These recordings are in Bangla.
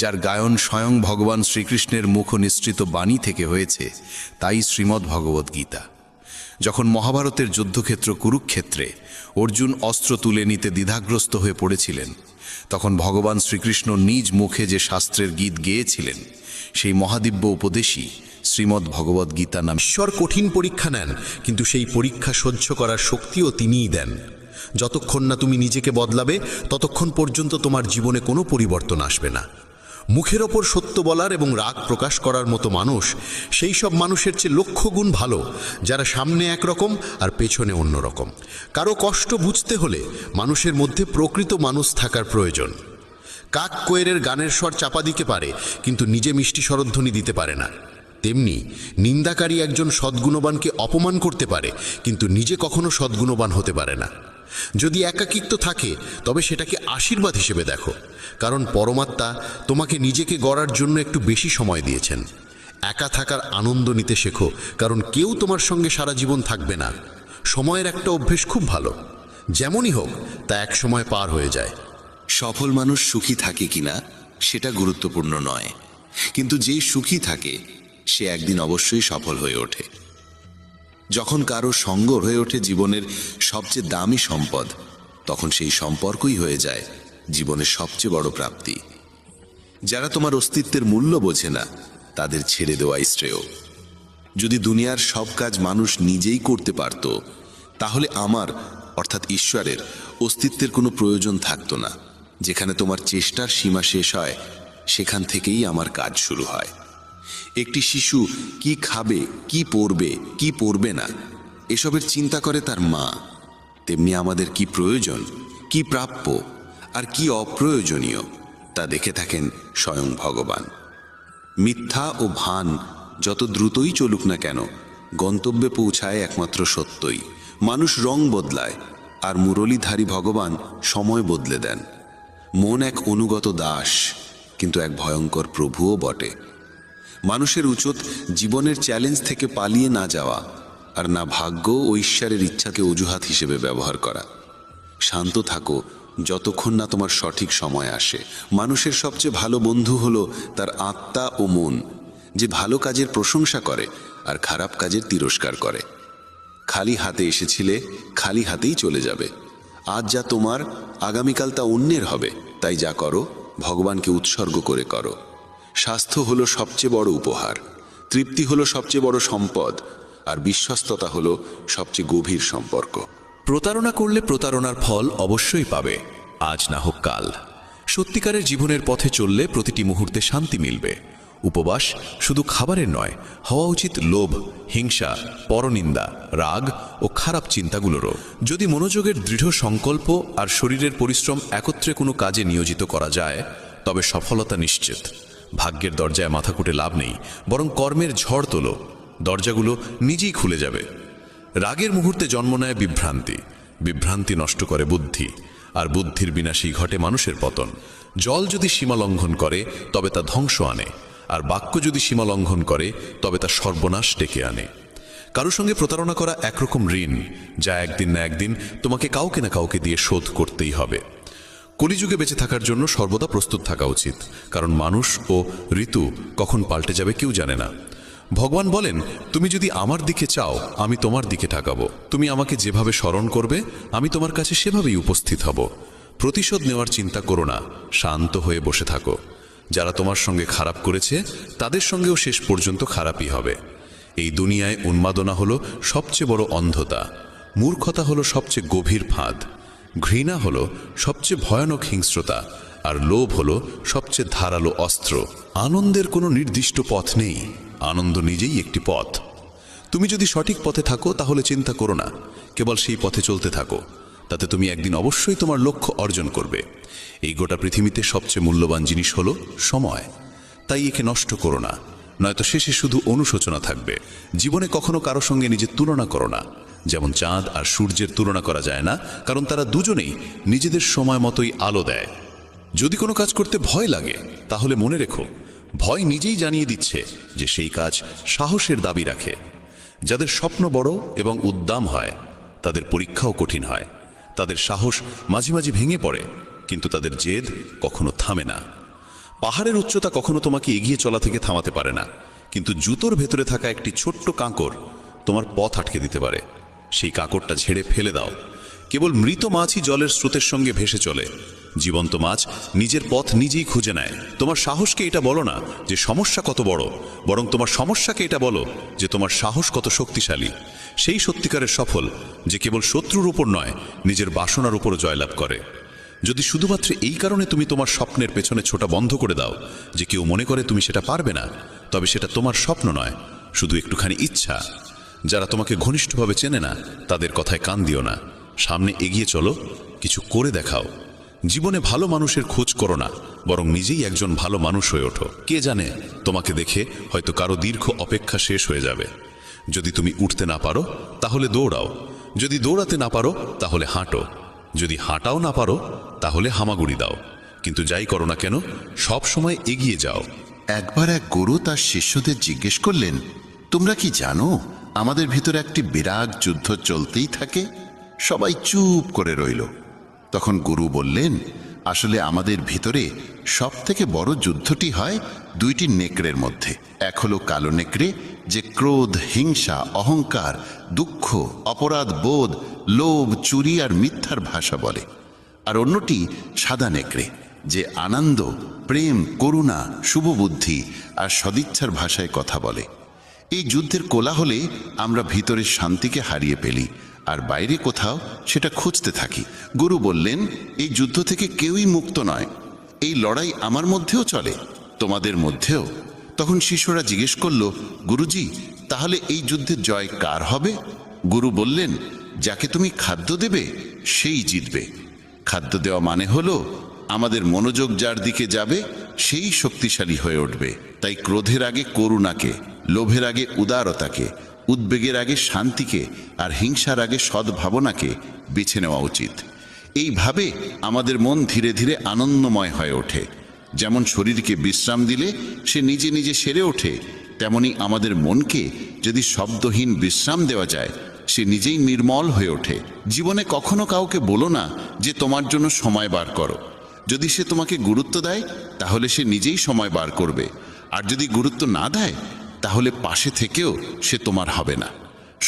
যার গায়ন স্বয়ং ভগবান শ্রীকৃষ্ণের মুখ নিঃসৃত বাণী থেকে হয়েছে, তাই শ্রীমদ্ ভগবদ্ গীতা। যখন মহাভারতের যুদ্ধক্ষেত্র কুরুক্ষেত্রে অর্জুন অস্ত্র তুলে নিতে দ্বিধাগ্রস্ত হয়ে পড়েছিলেন, তখন ভগবান শ্রীকৃষ্ণ নিজ মুখে যে শাস্ত্রের গীত গেয়েছিলেন, সেই মহাদিব্য উপদেশই শ্রীমদ্ ভগবদ্ গীতা নাম। ঈশ্বর কঠিন পরীক্ষা নেন, কিন্তু সেই পরীক্ষা সহ্য করার শক্তিও তিনিই দেন। যতক্ষণ না তুমি নিজেকে বদলাবে, ততক্ষণ পর্যন্ত তোমার জীবনে কোনো পরিবর্তন আসবে না। মুখের ওপর সত্য বলার এবং রাগ প্রকাশ করার মতো মানুষ সেই সব মানুষের চেয়ে লক্ষ গুণ ভালো, যারা সামনে একরকম আর পেছনে অন্যরকম। কারো কষ্ট বুঝতে হলে মানুষের মধ্যে প্রকৃত মানুষ থাকার প্রয়োজন। কাক কোয়েলের গানের স্বর চাপা দিতে পারে, কিন্তু নিজে মিষ্টি স্বরধ্বনি দিতে পারে না। তেমনি নিন্দাকারী একজন সদ্গুণবানকে অপমান করতে পারে, কিন্তু নিজে কখনো সদ্গুণবান হতে পারে না। যদি একাকিত্ব থাকে, তবে সেটাকে আশীর্বাদ হিসেবে দেখো, কারণ পরমাত্মা তোমাকে নিজেকে গড়ার জন্য একটু বেশি সময় দিয়েছেন। একা থাকার আনন্দ নিতে শেখো, কারণ কেউ তোমার সঙ্গে সারা জীবন থাকবে না। সময়ের একটা অভ্যেস খুব ভালো, যেমনই হোক তা এক সময় পার হয়ে যায়। সফল মানুষ সুখী থাকে কিনা সেটা গুরুত্বপূর্ণ নয়, কিন্তু যেই সুখী থাকে সে একদিন অবশ্যই সফল হয়ে ওঠে। যখন কারো সঙ্গ হয়ে ওঠে জীবনের সবচেয়ে দামি সম্পদ, তখন সেই সম্পর্কই হয়ে যায় জীবনের সবচেয়ে বড় প্রাপ্তি। যারা তোমার অস্তিত্বের মূল্য বোঝে না, তাদের ছেড়ে দেওয়াই শ্রেয়। যদি দুনিয়ার সব কাজ মানুষ নিজেই করতে পারত, তাহলে আমার অর্থাৎ ঈশ্বরের অস্তিত্বের কোনো প্রয়োজন থাকতো না। যেখানে তোমার চেষ্টার সীমা শেষ হয়, সেখান থেকেই আমার কাজ শুরু হয়। একটি শিশু কি খাবে, কি পরবে, কি পরবে না, এসবের চিন্তা করে তার মা। তেমনি আমাদের কি প্রয়োজন, কি প্রাপ্য আর কি অপ্রয়োজনীয়, তা দেখে থাকেন স্বয়ং ভগবান। মিথ্যা ও ভান যত দ্রুতই চলুক না কেন, গন্তব্যে পৌঁছায় একমাত্র সত্যই। মানুষ রং বদলায়, আর মুরলীধারী ভগবান সময় বদলে দেন। মন এক অনুগত দাস, কিন্তু এক ভয়ঙ্কর প্রভুও বটে। মানুষের উচিত জীবনের চ্যালেঞ্জ থেকে পালিয়ে না যাওয়া, আর না ভাগ্য ও ঈশ্বরের ইচ্ছাকে অজুহাত হিসেবে ব্যবহার করা। শান্ত থাকো যতক্ষণ না তোমার সঠিক সময় আসে। মানুষের সবচেয়ে ভালো বন্ধু হলো তার আত্মা ও মন, যে ভালো কাজের প্রশংসা করে আর খারাপ কাজের তিরস্কার করে। খালি হাতে এসেছিলে, খালি হাতেই চলে যাবে। আজ যা তোমার, আগামীকাল তা অন্যের হবে। তাই যা করো, ভগবানকে উৎসর্গ করে করো। স্বাস্থ্য হলো সবচেয়ে বড় উপহার, তৃপ্তি হলো সবচেয়ে বড় সম্পদ, আর বিশ্বস্ততা হলো সবচেয়ে গভীর সম্পর্ক। প্রতারণা করলে প্রতারণার ফল অবশ্যই পাবে, আজ না হোক কাল। সত্যিকারের জীবনের পথে চললে প্রতিটি মুহূর্তে শান্তি মিলবে। উপবাস শুধু খাবারের নয়, হওয়া উচিত লোভ, হিংসা, পরনিন্দা, রাগ ও খারাপ চিন্তাগুলোরও। যদি মনোযোগের দৃঢ় সংকল্প আর শরীরের পরিশ্রম একত্রে কোনো কাজে নিয়োজিত করা যায়, তবে সফলতা নিশ্চিত। ভাগ্যের দরজায় মাথা কুটে লাভ নেই, বরং কর্মের ঝড় তোলো, দরজাগুলো নিজেই খুলে যাবে। রাগের মুহূর্তে জন্ম নেয় বিভ্রান্তি, বিভ্রান্তি নষ্ট করে বুদ্ধি, আর বুদ্ধির বিনাশেই ঘটে মানুষের পতন। জল যদি সীমা লঙ্ঘন করে, তবে তা ধ্বংস আনে, আর বাক্য যদি সীমা লঙ্ঘন করে, তবে তা সর্বনাশ ডেকে আনে। কারো সঙ্গে প্রতারণা করা একরকম ঋণ, যা একদিন না একদিন তোমাকে কাউকে না কাউকে দিয়ে শোধ করতেই হবে। কলিযুগে বেঁচে থাকার জন্য সর্বদা প্রস্তুত থাকা উচিত, কারণ মানুষ ও ঋতু কখন পাল্টে যাবে কেউ জানে না। ভগবান বলেন, তুমি যদি আমার দিকে চাও, আমি তোমার দিকে তাকাবো। তুমি আমাকে যেভাবে স্মরণ করবে, আমি তোমার কাছে সেভাবেই উপস্থিত হব। প্রতিশোধ নেওয়ার চিন্তা করো না, শান্ত হয়ে বসে থাকো। যারা তোমার সঙ্গে খারাপ করেছে, তাদের সঙ্গেও শেষ পর্যন্ত খারাপই হবে। এই দুনিয়ায় উন্মাদনা হলো সবচেয়ে বড় অন্ধতা, মূর্খতা হলো সবচেয়ে গভীর ফাঁদ, ঘৃণা হলো সবচেয়ে ভয়ানক হিংস্রতা, আর লোভ হলো সবচেয়ে ধারালো অস্ত্র। আনন্দের কোনো নির্দিষ্ট পথ নেই, আনন্দ নিজেই একটি পথ। তুমি যদি সঠিক পথে থাকো, তাহলে চিন্তা করো না, কেবল সেই পথে চলতে থাকো। তাতে তুমি একদিন অবশ্যই তোমার লক্ষ্য অর্জন করবে। এই গোটা পৃথিবীতে সবচেয়ে মূল্যবান জিনিস হলো সময়, তাই একে নষ্ট করো না, নয়তো শেষে শুধু অনুশোচনা থাকবে। জীবনে কখনো কারো সঙ্গে নিজের তুলনা করো না। যেমন চাঁদ আর সূর্যের তুলনা করা যায় না, কারণ তারা দুজনেই নিজেদের সময় মতোই আলো দেয়। যদি কোনো কাজ করতে ভয় লাগে, তাহলে মনে রেখো, ভয় নিজেই জানিয়ে দিচ্ছে যে সেই কাজ সাহসের দাবি রাখে। যাদের স্বপ্ন বড় এবং উদ্দাম হয়, তাদের পরীক্ষাও কঠিন হয়। তাদের সাহস মাঝে মাঝে ভেঙে পড়ে, কিন্তু তাদের জেদ কখনো থামে না। পাহাড়ের উচ্চতা কখনো তোমাকে এগিয়ে চলা থেকে থামাতে পারে না, কিন্তু জুতোর ভেতরে থাকা একটি ছোট্ট কাঁকড় তোমার পথ আটকে দিতে পারে। সেই কাঁকড়টা ঝেড়ে ফেলে দাও। কেবল মৃত মাছই জলের স্রোতের সঙ্গে ভেসে চলে, জীবন্ত মাছ নিজের পথ নিজেই খুঁজে নেয়। তোমার সাহসকে এটা বলো না যে সমস্যা কত বড়, বরং তোমার সমস্যাকে এটা বলো যে তোমার সাহস কত শক্তিশালী। সেই সত্যিকারের সফল যে কেবল শত্রুর উপর নয়, নিজের বাসনার উপরও জয়লাভ করে। যদি শুধুমাত্র এই কারণে তুমি তোমার স্বপ্নের পেছনে ছোটা বন্ধ করে দাও যে কেউ মনে করে তুমি সেটা পারবে না, তবে সেটা তোমার স্বপ্ন নয়, শুধু একটুখানি ইচ্ছা। যারা তোমাকে ঘনিষ্ঠভাবে চেনে না তাদের কথায় কান দিও না, সামনে এগিয়ে চলো, কিছু করে দেখাও। জীবনে ভালো মানুষের খোঁজ করো না, বরং নিজেই একজন ভালো মানুষ হয়ে ওঠো। কে জানে, তোমাকে দেখে হয়তো কারো দীর্ঘ অপেক্ষা শেষ হয়ে যাবে। যদি তুমি উঠতে না পারো তাহলে দৌড়াও, যদি দৌড়াতে না পারো তাহলে হাঁটো, যদি হাঁটাও না পারো তাহলে হামাগুড়ি দাও, কিন্তু যাই করো না কেন সব সময় এগিয়ে যাও। একবার এক গুরু তার শিষ্যদের জিজ্ঞেস করলেন, তোমরা কি জানো আমাদের ভিতরে একটি বিরাট যুদ্ধ চলতেই থাকে? সবাই চুপ করে রইল। তখন গুরু বললেন, আসলে আমাদের ভিতরে সব থেকে বড় যুদ্ধটি হয় দুইটি নেকড়ের মধ্যে। এক হলো কালো নেকড়ে, যে ক্রোধ, হিংসা, অহংকার, দুঃখ, অপরাধ বোধ, লোভ, চুরি আর মিথ্যার ভাষা বলে। আর অন্যটি সাদা নেকড়ে, যে আনন্দ, প্রেম, করুণা, শুভবুদ্ধি আর সদিচ্ছার ভাষায় কথা বলে। এই যুদ্ধের কোলাহলে আমরা ভিতরের শান্তিকে হারিয়ে ফেলি আর বাইরে কোথাও সেটা খুঁজতে থাকি। গুরু বললেন, এই যুদ্ধ থেকে কেউই মুক্ত নয়। এই লড়াই আমার মধ্যেও চলে, তোমাদের মধ্যেও। তখন শিষ্যরা জিজ্ঞেস করল, গুরুজি, তাহলে এই যুদ্ধের জয় কার হবে? গুরু বললেন, যাকে তুমি খাদ্য দেবে সেই জিতবে। খাদ্য দেওয়া মানে হলো আমাদের মনোযোগ যার দিকে যাবে সেই শক্তিশালী হয়ে উঠবে। তাই ক্রোধের আগে করুণাকে, লোভের আগে উদারতাকে, উদ্বেগের আগে শান্তিকে আর হিংসার আগে সদ্ভাবনাকে বেছে নেওয়া উচিত। এইভাবে আমাদের মন ধীরে ধীরে আনন্দময় হয়ে ওঠে। যেমন শরীরকে বিশ্রাম দিলে সে নিজে নিজে সেরে ওঠে, তেমনি আমাদের মনকে যদি শব্দহীন বিশ্রাম দেওয়া যায় সে নিজেই নির্মল হয়ে ওঠে। জীবনে কখনো কাউকে বলো না যে তোমার জন্য সময় বার করো। যদি সে তোমাকে গুরুত্ব দেয় তাহলে সে নিজেই সময় বার করবে, আর যদি গুরুত্ব না দেয় তাহলে পাশে থেকেও সে তোমার হবে না।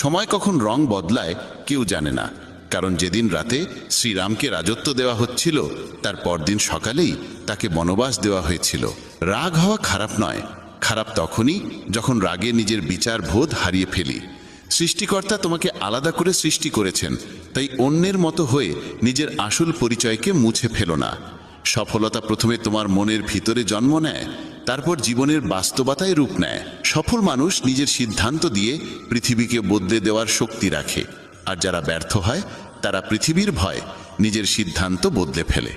সময় কখন রং বদলায় কেউ জানে না, কারণ যেদিন রাতে শ্রীরামকে রাজত্ব দেওয়া হচ্ছিল তার পরদিন সকালেই তাকে বনবাস দেওয়া হয়েছিল। রাগ হওয়া খারাপ নয়, খারাপ তখনই যখন রাগে নিজের বিচার বোধ হারিয়ে ফেলি। সৃষ্টিকর্তা তোমাকে আলাদা করে সৃষ্টি করেছেন, তাই অন্যের মতো হয়ে নিজের আসল পরিচয়কে মুছে ফেলো না। সফলতা প্রথমে তোমার মনের ভিতরে জন্ম নেয়, তারপর জীবনের বাস্তবতায় রূপ নেয়। সফল মানুষ নিজের সিদ্ধান্ত দিয়ে পৃথিবীকে বদলে দেওয়ার শক্তি রাখে, আর যারা ব্যর্থ হয় তারা পৃথিবীর ভয় নিজের সিদ্ধান্ত বদলে ফেলে।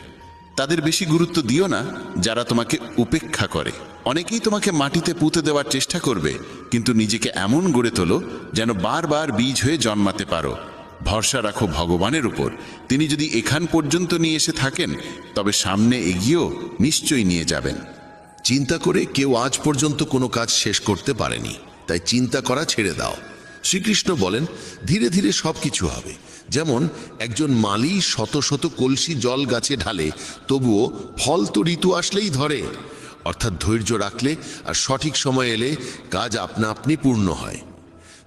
তাদের বেশি গুরুত্ব দিও না যারা তোমাকে উপেক্ষা করে। অনেকেই তোমাকে মাটিতে পুঁতে দেওয়ার চেষ্টা করবে, কিন্তু নিজেকে এমন গড়ে তোলো যেন বারবার বীজ হয়ে জন্মাতে পারো। ভরসা রাখো ভগবানের উপর, তিনি যদি এখান পর্যন্ত নিয়ে এসে থাকেন তবে সামনে এগিয়েও নিশ্চয়ই নিয়ে যাবেন। চিন্তা করে কেউ আজ পর্যন্ত কোনো কাজ শেষ করতে পারেনি, তাই চিন্তা করা ছেড়ে দাও। শ্রীকৃষ্ণ বলেন, ধীরে ধীরে সব কিছু হবে। যেমন একজন মালি শত শত কলসি জল গাছে ঢালে, তবুও ফল তো ঋতু আসলেই ধরে। অর্থাৎ ধৈর্য রাখলে আর সঠিক সময় এলে কাজ আপনা আপনি পূর্ণ হয়।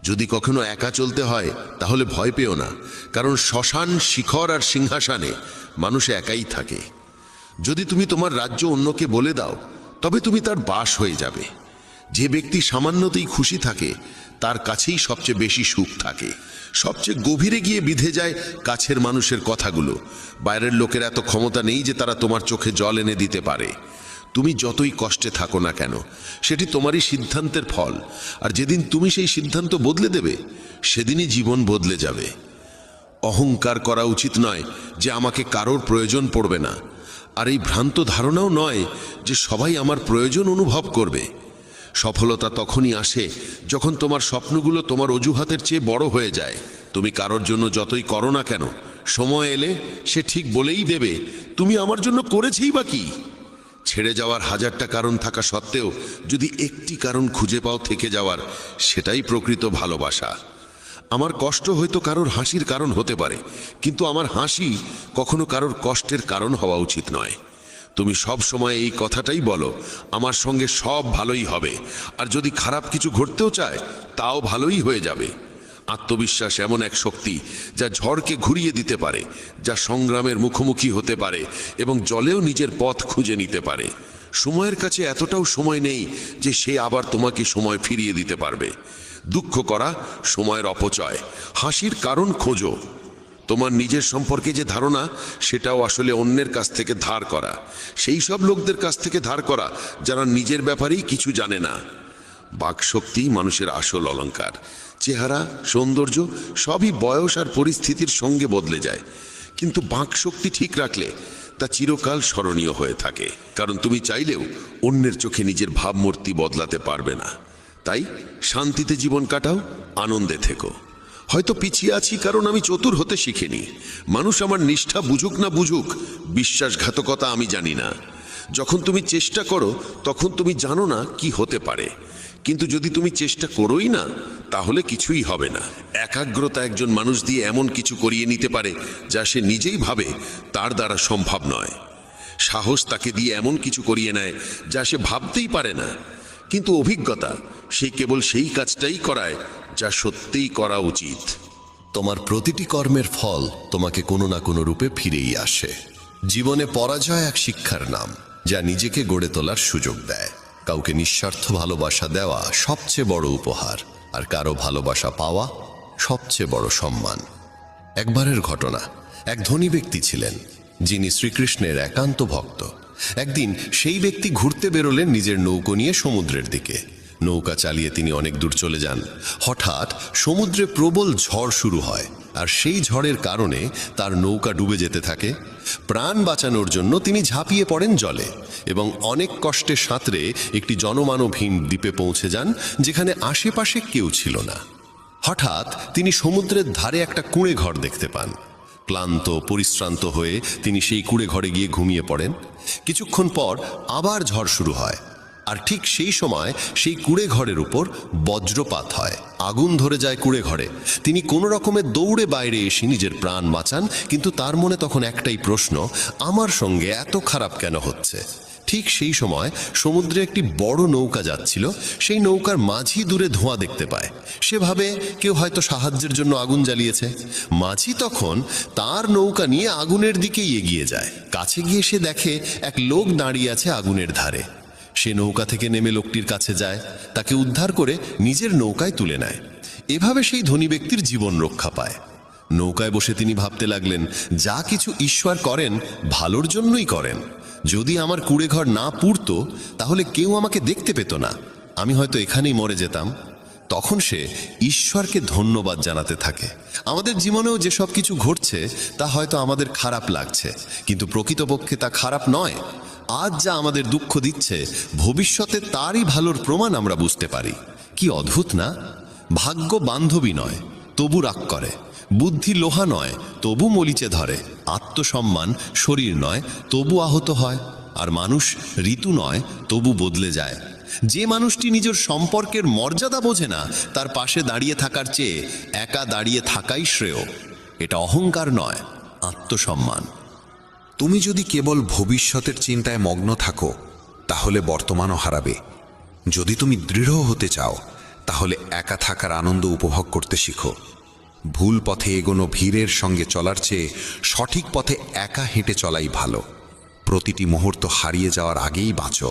যদি কখনো একা চলতে হয় তাহলে ভয় পেও না, কারণ শ্মশান, শিখর আর সিংহাসনে মানুষ একাই থাকে। যদি তুমি তোমার রাজ্য অন্যকে বলে দাও তবে তুমি তার বাস হয়ে যাবে। যে ব্যক্তি সামান্যতেই খুশি থাকে তার কাছেই সবচেয়ে বেশি সুখ থাকে। সবচেয়ে গভীরে গিয়ে বিধে যায় কাছের মানুষের কথাগুলো। বাইরের লোকের এত ক্ষমতা নেই যে তারা তোমার চোখে জল এনে দিতে পারে। তুমি যতই কষ্টে থাকো না কেন, সেটি তোমারই সিদ্ধান্তের ফল। আর যেদিন তুমি সেই সিদ্ধান্ত বদলে দেবে সেদিনই জীবন বদলে যাবে। অহংকার করা উচিত নয় যে আমাকে কারোর প্রয়োজন পড়বে না, আর এই ভ্রান্ত ধারণাও নয় যে সবাই আমার প্রয়োজন অনুভব করবে। সফলতা তখনই আসে যখন তোমার স্বপ্নগুলো তোমার অজুহাতের চেয়ে বড় হয়ে যায়। তুমি কারোর জন্য যতই করো না কেন, সময় এলে সে ঠিক বলেই দেবে, তুমি আমার জন্য করেছেই বা কি। ছেড়ে যাওয়ার হাজারটা কারণ থাকা সত্ত্বেও যদি একটি কারণ খুঁজে পাও থেকে যাওয়ার, সেটাই প্রকৃত ভালোবাসা। আমার কষ্ট হয়তো কারোর হাসির কারণ হতে পারে, কিন্তু আমার হাসি কখনো কারোর কষ্টের কারণ হওয়া উচিত নয়। তুমি সব সময় এই কথাটাই বলো, আমার সঙ্গে সব ভালোই হবে, আর যদি খারাপ কিছু ঘটতেও চায় তাও ভালোই হয়ে যাবে। আত্মবিশ্বাস এমন এক শক্তি যা ঝড়কে ঘুরিয়ে দিতে পারে, যা সংগ্রামের মুখোমুখি হতে পারে এবং জলেও নিজের পথ খুঁজে নিতে পারে। সময়ের কাছে এতটাও সময় নেই যে সে আবার তোমাকে সময় ফিরিয়ে দিতে পারবে। দুঃখ করা সময়ের অপচয়, হাসির কারণ খোঁজো। তোমার নিজের সম্পর্কে যে ধারণা, সেটাও আসলে অন্যের কাছ থেকে ধার করা, সেই সব লোকদের কাছ থেকে ধার করা যারা নিজের ব্যাপারেই কিছু জানে না। বাকশক্তি মানুষের আসল অলংকার। চেহারা, সৌন্দর্য সবই বয়স আর পরিস্থিতির সঙ্গে বদলে যায়, কিন্তু বাকশক্তি ঠিক রাখলে তা চিরকাল স্মরণীয় হয়ে থাকে। কারণ তুমি চাইলেও অন্যের চোখে নিজের ভাবমূর্তি বদলাতে পারবে না। তাই শান্তিতে জীবন কাটাও, আনন্দে থেকো। হয়তো পিছিয়ে আছি কারণ আমি চতুর হতে শিখিনি। মানুষ আমার নিষ্ঠা বুঝুক না বুঝুক, বিশ্বাসঘাতকতা আমি জানি না। যখন তুমি চেষ্টা করো তখন তুমি জানো না কি হতে পারে, কিন্তু যদি তুমি চেষ্টা করোই না তাহলে কিছুই হবে না। একাগ্রতা একজন মানুষ দিয়ে এমন কিছু করিয়ে নিতে পারে যা সে নিজেই ভাবে তার দ্বারা সম্ভব নয়। সাহস তাকে দিয়ে এমন কিছু করিয়ে নেয় যা সে ভাবতেই পারে না, কিন্তু অভিজ্ঞতা সে কেবল সেই কাজটাই করায় যা সত্যিই করা উচিত। তোমার প্রতিটি কর্মের ফল তোমাকে কোনো না কোনো রূপে ফিরেই আসে। জীবনে পরাজয় এক শিক্ষার নাম, যা নিজেকে গড়ে তোলার সুযোগ দেয়। কাউকে নিঃস্বার্থ ভালোবাসা দেওয়া সবচেয়ে বড় উপহার, আর কারো ভালোবাসা পাওয়া সবচেয়ে বড় সম্মান। একবারের ঘটনা, এক ধনী ব্যক্তি ছিলেন যিনি শ্রীকৃষ্ণের একান্ত ভক্ত। একদিন সেই ব্যক্তি ঘুরতে বেরোলেন নিজের নৌকো নিয়ে সমুদ্রের দিকে। নৌকা চালিয়ে তিনি অনেক দূর চলে যান। হঠাৎ সমুদ্রে প্রবল ঝড় শুরু হয়, আর সেই ঝড়ের কারণে তার নৌকা ডুবে যেতে থাকে। প্রাণ বাঁচানোর জন্য তিনি ঝাঁপিয়ে পড়েন জলে এবং অনেক কষ্টে সাঁতরে একটি জনমানবহীন দ্বীপে পৌঁছে যান, যেখানে আশেপাশে কেউ ছিল না। হঠাৎ তিনি সমুদ্রের ধারে একটা কুঁড়ে ঘর দেখতে পান। ক্লান্ত পরিশ্রান্ত হয়ে তিনি সেই কুঁড়ে ঘরে গিয়ে ঘুমিয়ে পড়েন। কিছুক্ষণ পর আবার ঝড় শুরু হয়, আর ঠিক সেই সময় সেই কুঁড়ে ঘরের উপর বজ্রপাত হয়। আগুন ধরে যায় কুঁড়ে ঘরে। তিনি কোনো রকমে দৌড়ে বাইরে এসে নিজের প্রাণ বাঁচান, কিন্তু তার মনে তখন একটাই প্রশ্ন, আমার সঙ্গে এত খারাপ কেন হচ্ছে? ঠিক সেই সময় সমুদ্রে একটি বড় নৌকা যাচ্ছিল। সেই নৌকার মাঝি দূরে ধোঁয়া দেখতে পায়। সে ভাবে কেউ হয়তো সাহায্যের জন্য আগুন জ্বালিয়েছে। মাঝি তখন তার নৌকা নিয়ে আগুনের দিকেই এগিয়ে যায়। কাছে গিয়ে সে দেখে এক লোক দাঁড়িয়ে আছে আগুনের ধারে। সে নৌকা থেকে নেমে লোকটির কাছে যায়, তাকে উদ্ধার করে নিজের নৌকায় তুলে নেয়। এভাবে সেই ধনী ব্যক্তির জীবন রক্ষা পায়। নৌকায় বসে তিনি ভাবতে লাগলেন, যা কিছু ঈশ্বর করেন ভালোর জন্যই করেন। যদি আমার কুঁড়ে ঘর না পুড়তো তাহলে কেউ আমাকে দেখতে পেত না, আমি হয়তো এখানেই মরে যেতাম। তখন সে ঈশ্বরকে ধন্যবাদ জানাতে থাকে। আমাদের জীবনেও যেসব কিছু ঘটছে তা হয়তো আমাদের খারাপ লাগছে, কিন্তু প্রকৃতপক্ষে তা খারাপ নয়। আজ যা আমাদের দুঃখ দিচ্ছে, ভবিষ্যতে তারই ভালোর প্রমাণ আমরা বুঝতে পারি। কি অদ্ভুত না? ভাগ্য বান্ধবী নয়, তবু রাগ করে। বুদ্ধি লোহা নয়, তবু মলিচে ধরে। আত্মসম্মান শরীর নয়, তবু আহত হয়। আর মানুষ ঋতু নয়, তবু বদলে যায়। যে মানুষটি নিজের সম্পর্কের মর্যাদা বোঝে না, তার পাশে দাঁড়িয়ে থাকার চেয়ে একা দাঁড়িয়ে থাকাই শ্রেয়। এটা অহংকার নয়, আত্মসম্মান। তুমি যদি কেবল ভবিষ্যতের চিন্তায় মগ্ন থাকো তাহলে বর্তমানও হারাবে। যদি তুমি দৃঢ় হতে চাও তাহলে একা থাকার আনন্দ উপভোগ করতে শিখো। ভুল পথে এগোনো ভিড়ের সঙ্গে চলার চেয়ে সঠিক পথে একা হেঁটে চলাই ভালো। প্রতিটি মুহূর্ত হারিয়ে যাওয়ার আগেই বাঁচো,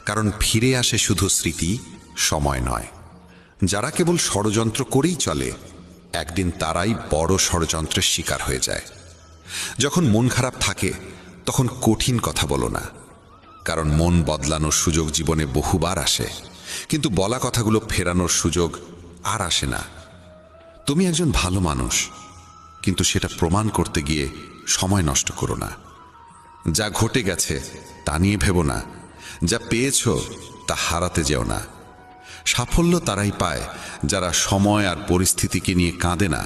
কারণ ফিরে আসে শুধু স্মৃতি, সময় নয়। যারা কেবল ষড়যন্ত্র করেই চলে, একদিন তারাই বড় ষড়যন্ত্রের শিকার হয়ে যায়। যখন মন খারাপ থাকে তখন কঠিন কথা বলো না, কারণ মন বদলানোর সুযোগ জীবনে বহুবার আসে, কিন্তু বলা কথাগুলো ফেরানোর সুযোগ আর আসে না। তুমি একজন ভালো মানুষ, কিন্তু সেটা প্রমাণ করতে গিয়ে সময় নষ্ট করো না। যা ঘটে গেছে তা নিয়ে ভেবো না, যা পেয়েছ তা হারাতে যেও না। সাফল্য তারাই পায় যারা সময় আর পরিস্থিতিকে নিয়ে কাঁদে না।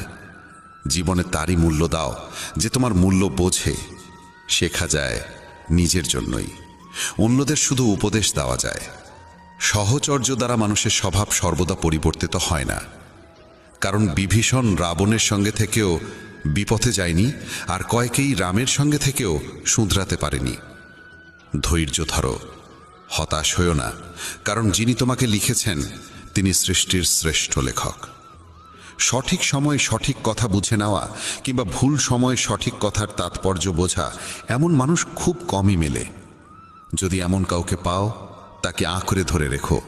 জীবনে তারই মূল্য দাও যে তোমার মূল্য বোঝে। শেখা যায় নিজের জন্যই, অন্যদের শুধু উপদেশ দেওয়া যায়। সহচর্য দ্বারা মানুষের স্বভাব সর্বদা পরিবর্তিত হয় না, কারণ বিভীষণ রাবণের সঙ্গে থেকেও বিপথে যায়নি, আর কয়েকেই রামের সঙ্গে থেকেও শুধরাতে পারেনি। ধৈর্য ধরো, হতাশ হও না, কারণ যিনি তোমাকে লিখেছেন তিনি সৃষ্টির শ্রেষ্ঠ লেখক। সঠিক সময়ে সঠিক কথা বুঝে নেওয়া কিংবা ভুল সময়ে সঠিক কথার তাৎপর্য বোঝা এমন মানুষ খুব কমই মেলে। যদি এমন কাউকে পাও, তাকে আঁকড়ে ধরে রেখো।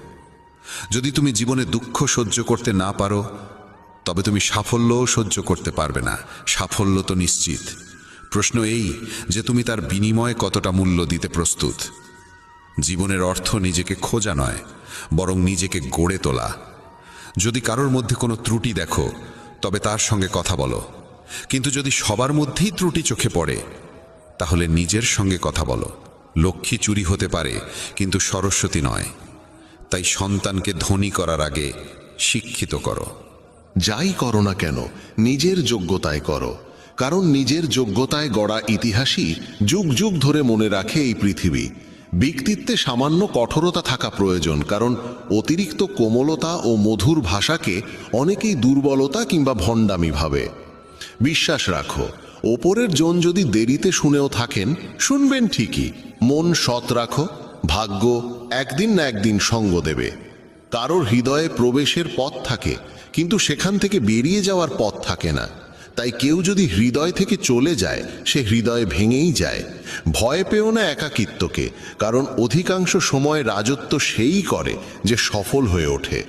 যদি তুমি জীবনে দুঃখ সহ্য করতে না পারো, তবে তুমি সাফল্যও সহ্য করতে পারবে না। সাফল্য তো নিশ্চিত, প্রশ্ন এই যে তুমি তার বিনিময়ে কতটা মূল্য দিতে প্রস্তুত। জীবনের অর্থ নিজেকে খোঁজা নয়, বরং নিজেকে গড়ে তোলা। যদি কারোর মধ্যে কোনো ত্রুটি দেখো, তবে তার সঙ্গে কথা বলো, কিন্তু যদি সবার মধ্যেই ত্রুটি চোখে পড়ে, তাহলে নিজের সঙ্গে কথা বলো। লক্ষ্মী চুরি হতে পারে, কিন্তু সরস্বতী নয়। তাই সন্তানকে ধনী করার আগে শিক্ষিত করো। যাই করো না কেন নিজের যোগ্যতায় করো, কারণ নিজের যোগ্যতায় গড়া ইতিহাসই যুগ যুগ ধরে মনে রাখে এই পৃথিবী। ব্যক্তিত্বে সামান্য কঠোরতা থাকা প্রয়োজন, কারণ অতিরিক্ত কোমলতা ও মধুর ভাষাকে অনেকেই দুর্বলতা কিংবা ভণ্ডামি ভাবে। বিশ্বাস রাখো, ওপরের জন যদি দেরিতে শুনেও থাকেন, শুনবেন ঠিকই। মন সৎ রাখো, ভাগ্য একদিন না একদিন সঙ্গ দেবে। কারোর হৃদয়ে প্রবেশের পথ থাকে, কিন্তু সেখান থেকে বেরিয়ে যাওয়ার পথ থাকে না। তাই কেউ যদি হৃদয় থেকে চলে যায়, সে হৃদয় ভেঙেই যায়। ভয় পেও না একাকিত্বকে, কারণ অধিকাংশ সময় রাজত্ব সেই করে যে সফল হয়ে ওঠে।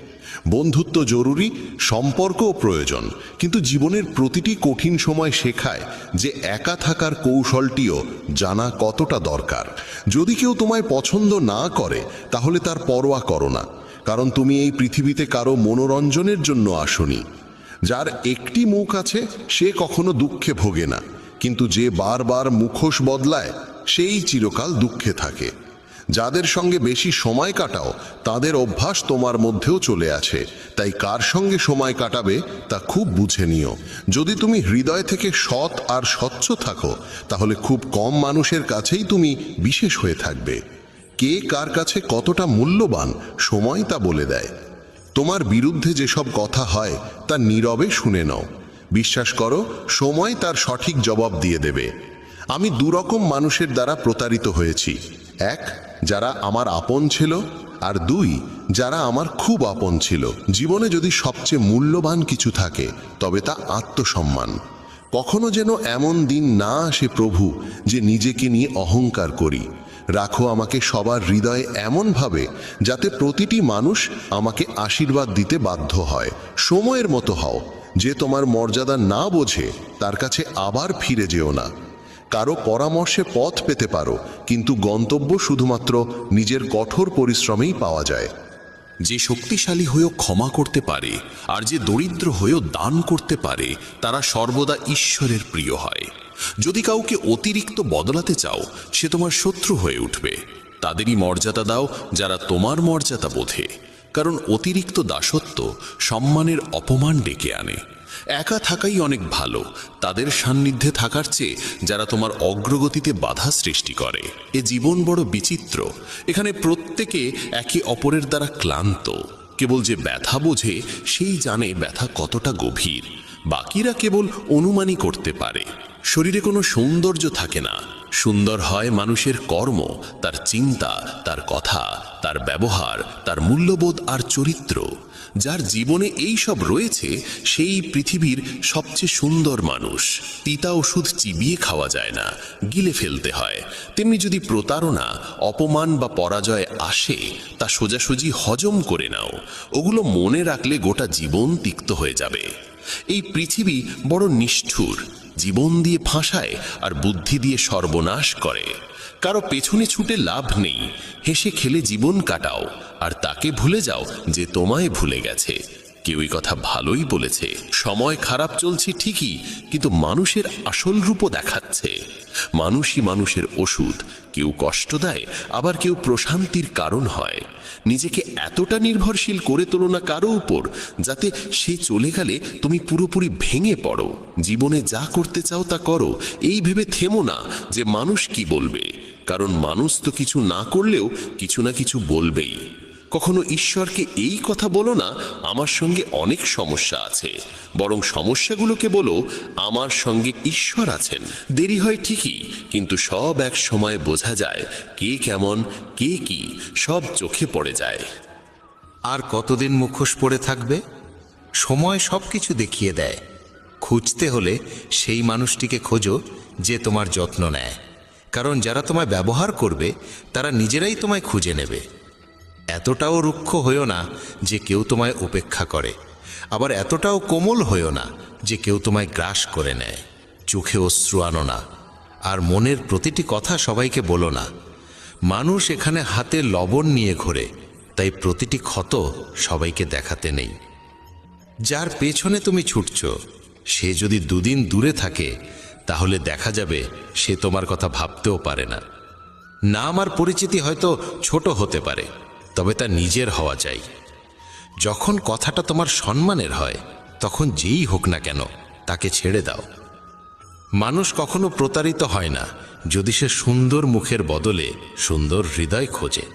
বন্ধুত্ব জরুরি, সম্পর্কও প্রয়োজন, কিন্তু জীবনের প্রতিটি কঠিন সময় শেখায় যে একা থাকার কৌশলটিও জানা কতটা দরকার। যদি কেউ তোমায় পছন্দ না করে, তাহলে তার পরোয়া করো না, কারণ তুমি এই পৃথিবীতে কারো মনোরঞ্জনের জন্য আসোনি। যার একটি মুখ আছে সে কখনো দুঃখে ভোগে না, কিন্তু যে বারবার মুখোশ বদলায় সেই চিরকাল দুঃখে থাকে। যাদের সঙ্গে বেশি সময় কাটাও, তাদের অভ্যাস তোমার মধ্যেও চলে আছে। তাই কার সঙ্গে সময় কাটাবে তা খুব বুঝে নিও। যদি তুমি হৃদয় থেকে সৎ আর স্বচ্ছ থাকো, তাহলে খুব কম মানুষের কাছেই তুমি বিশেষ হয়ে থাকবে। কে কার কাছে কতটা মূল্যবান, সময় তা বলে দেয়। তোমার বিরুদ্ধে যেসব কথা হয় তা নীরবে শুনে নাও। বিশ্বাস করো, সময় তার সঠিক জবাব দিয়ে দেবে। আমি দুরকম মানুষের দ্বারা প্রতারিত হয়েছি। এক, যারা আমার আপন ছিল, আর দুই, যারা আমার খুব আপন ছিল। জীবনে যদি সবচেয়ে মূল্যবান কিছু থাকে, তবে তা আত্মসম্মান। কখনো যেন এমন দিন না আসে প্রভু যে নিজেকে নিয়ে অহংকার করি। রাখো আমাকে সবার হৃদয়ে এমনভাবে যাতে প্রতিটি মানুষ আমাকে আশীর্বাদ দিতে বাধ্য হয়। সময়ের মতো হও, যে তোমার মর্যাদা না বোঝে তার কাছে আবার ফিরে যেও না। কারো পরামর্শে পথ পেতে পারো, কিন্তু গন্তব্য শুধুমাত্র নিজের কঠোর পরিশ্রমেই পাওয়া যায়। যে শক্তিশালী হয়েও ক্ষমা করতে পারে আর যে দরিদ্র হয়েও দান করতে পারে, তারা সর্বদা ঈশ্বরের প্রিয় হয়। যদি কাউকে অতিরিক্ত বদলাতে চাও, সে তোমার শত্রু হয়ে উঠবে। তাদেরই মর্যাদা দাও যারা তোমার মর্যাদা বোঝে, কারণ অতিরিক্ত দাসত্ব সম্মানের অপমান ডেকে আনে। একা থাকাই অনেক ভালো তাদের সান্নিধ্যে থাকার চেয়ে যারা তোমার অগ্রগতিতে বাধা সৃষ্টি করে। এ জীবন বড় বিচিত্র, এখানে প্রত্যেকে একে অপরের দ্বারা ক্লান্ত। কেবল যে ব্যথা বোঝে সেই জানে ব্যথা কতটা গভীর, বাকিরা কেবল অনুমানই করতে পারে। শরীরে কোনো সৌন্দর্য থাকে না, সুন্দর হয় মানুষের কর্ম, তার চিন্তা, তার কথা, তার ব্যবহার, তার মূল্যবোধ আর চরিত্র। যার জীবনে এই সব রয়েছে সেই পৃথিবীর সবচেয়ে সুন্দর মানুষ। তিতা ওষুধ চিবিয়ে খাওয়া যায় না, গিলে ফেলতে হয়। তেমনি যদি প্রতারণা, অপমান বা পরাজয় আসে, তা সোজাসুজি হজম করে নাও। ওগুলো মনে রাখলে গোটা জীবন তিক্ত হয়ে যাবে। এই পৃথিবী বড় নিষ্ঠুর, জীবন দিয়ে ফাঁসায় আর বুদ্ধি দিয়ে সর্বনাশ করে। কারো পেছনে ছুটে লাভ নেই, হেসে খেলে জীবন কাটাও আর তাকে ভুলে যাও যে তোমায় ভুলে গেছে। কেউই কথা ভালোই বলেছে, সময় খারাপ চলছে ঠিকই, কিন্তু মানুষের আসল রূপও দেখাচ্ছে। মানুষই মানুষের ওষুধ, কেউ কষ্ট দেয়, আবার কেউ প্রশান্তির কারণ হয়। নিজেকে এতটা নির্ভরশীল করে তোলো না কারো উপর, যাতে সে চলে গেলে তুমি পুরোপুরি ভেঙে পড়ো। জীবনে যা করতে চাও তা করো, এই ভেবে থেমো না যে মানুষ কি বলবে, কারণ মানুষ তো কিছু না করলেও কিছু না কিছু বলবেই। কখনো ঈশ্বরকে এই কথা বলো না, আমার সঙ্গে অনেক সমস্যা আছে, বরং সমস্যাগুলোকে বলো আমার সঙ্গে ঈশ্বর আছেন। দেরি হয় ঠিকই, কিন্তু সব এক সময় বোঝা যায় কে কেমন, কে কি, সব চোখে পড়ে যায়। আর কতদিন মুখোশ পড়ে থাকবে? সময় সব কিছু দেখিয়ে দেয়। খুঁজতে হলে সেই মানুষটিকে খোঁজো যে তোমার যত্ন নেয়, কারণ যারা তোমায় ব্যবহার করবে তারা নিজেরাই তোমায় খুঁজে নেবে। এতটাও রুক্ষ হইও না যে কেউ তোমায় উপেক্ষা করে, আবার এতটাও কোমল হইও না যে কেউ তোমায় গ্রাস করে নেয়। চোখে অশ্রু আনো না, আর মনের প্রতিটি কথা সবাইকে বলো না। মানুষ এখানে হাতে লবণ নিয়ে ঘোরে, তাই প্রতিটি ক্ষত সবাইকে দেখাতে নেই। যার পেছনে তুমি ছুটছ সে যদি দুদিন দূরে থাকে তাহলে দেখা যাবে সে তোমার কথা ভাবতেও পারে না। নাম আর পরিচিতি হয়তো ছোট হতে পারে, তবে তা নিজের হওয়া চাই। যখন কথাটা তোমার সম্মানের হয় তখন যেই হোক না কেন তাকে ছেড়ে দাও। মানুষ কখনো প্রতারিত হয় না যদি সে সুন্দর মুখের বদলে সুন্দর হৃদয় খোঁজে।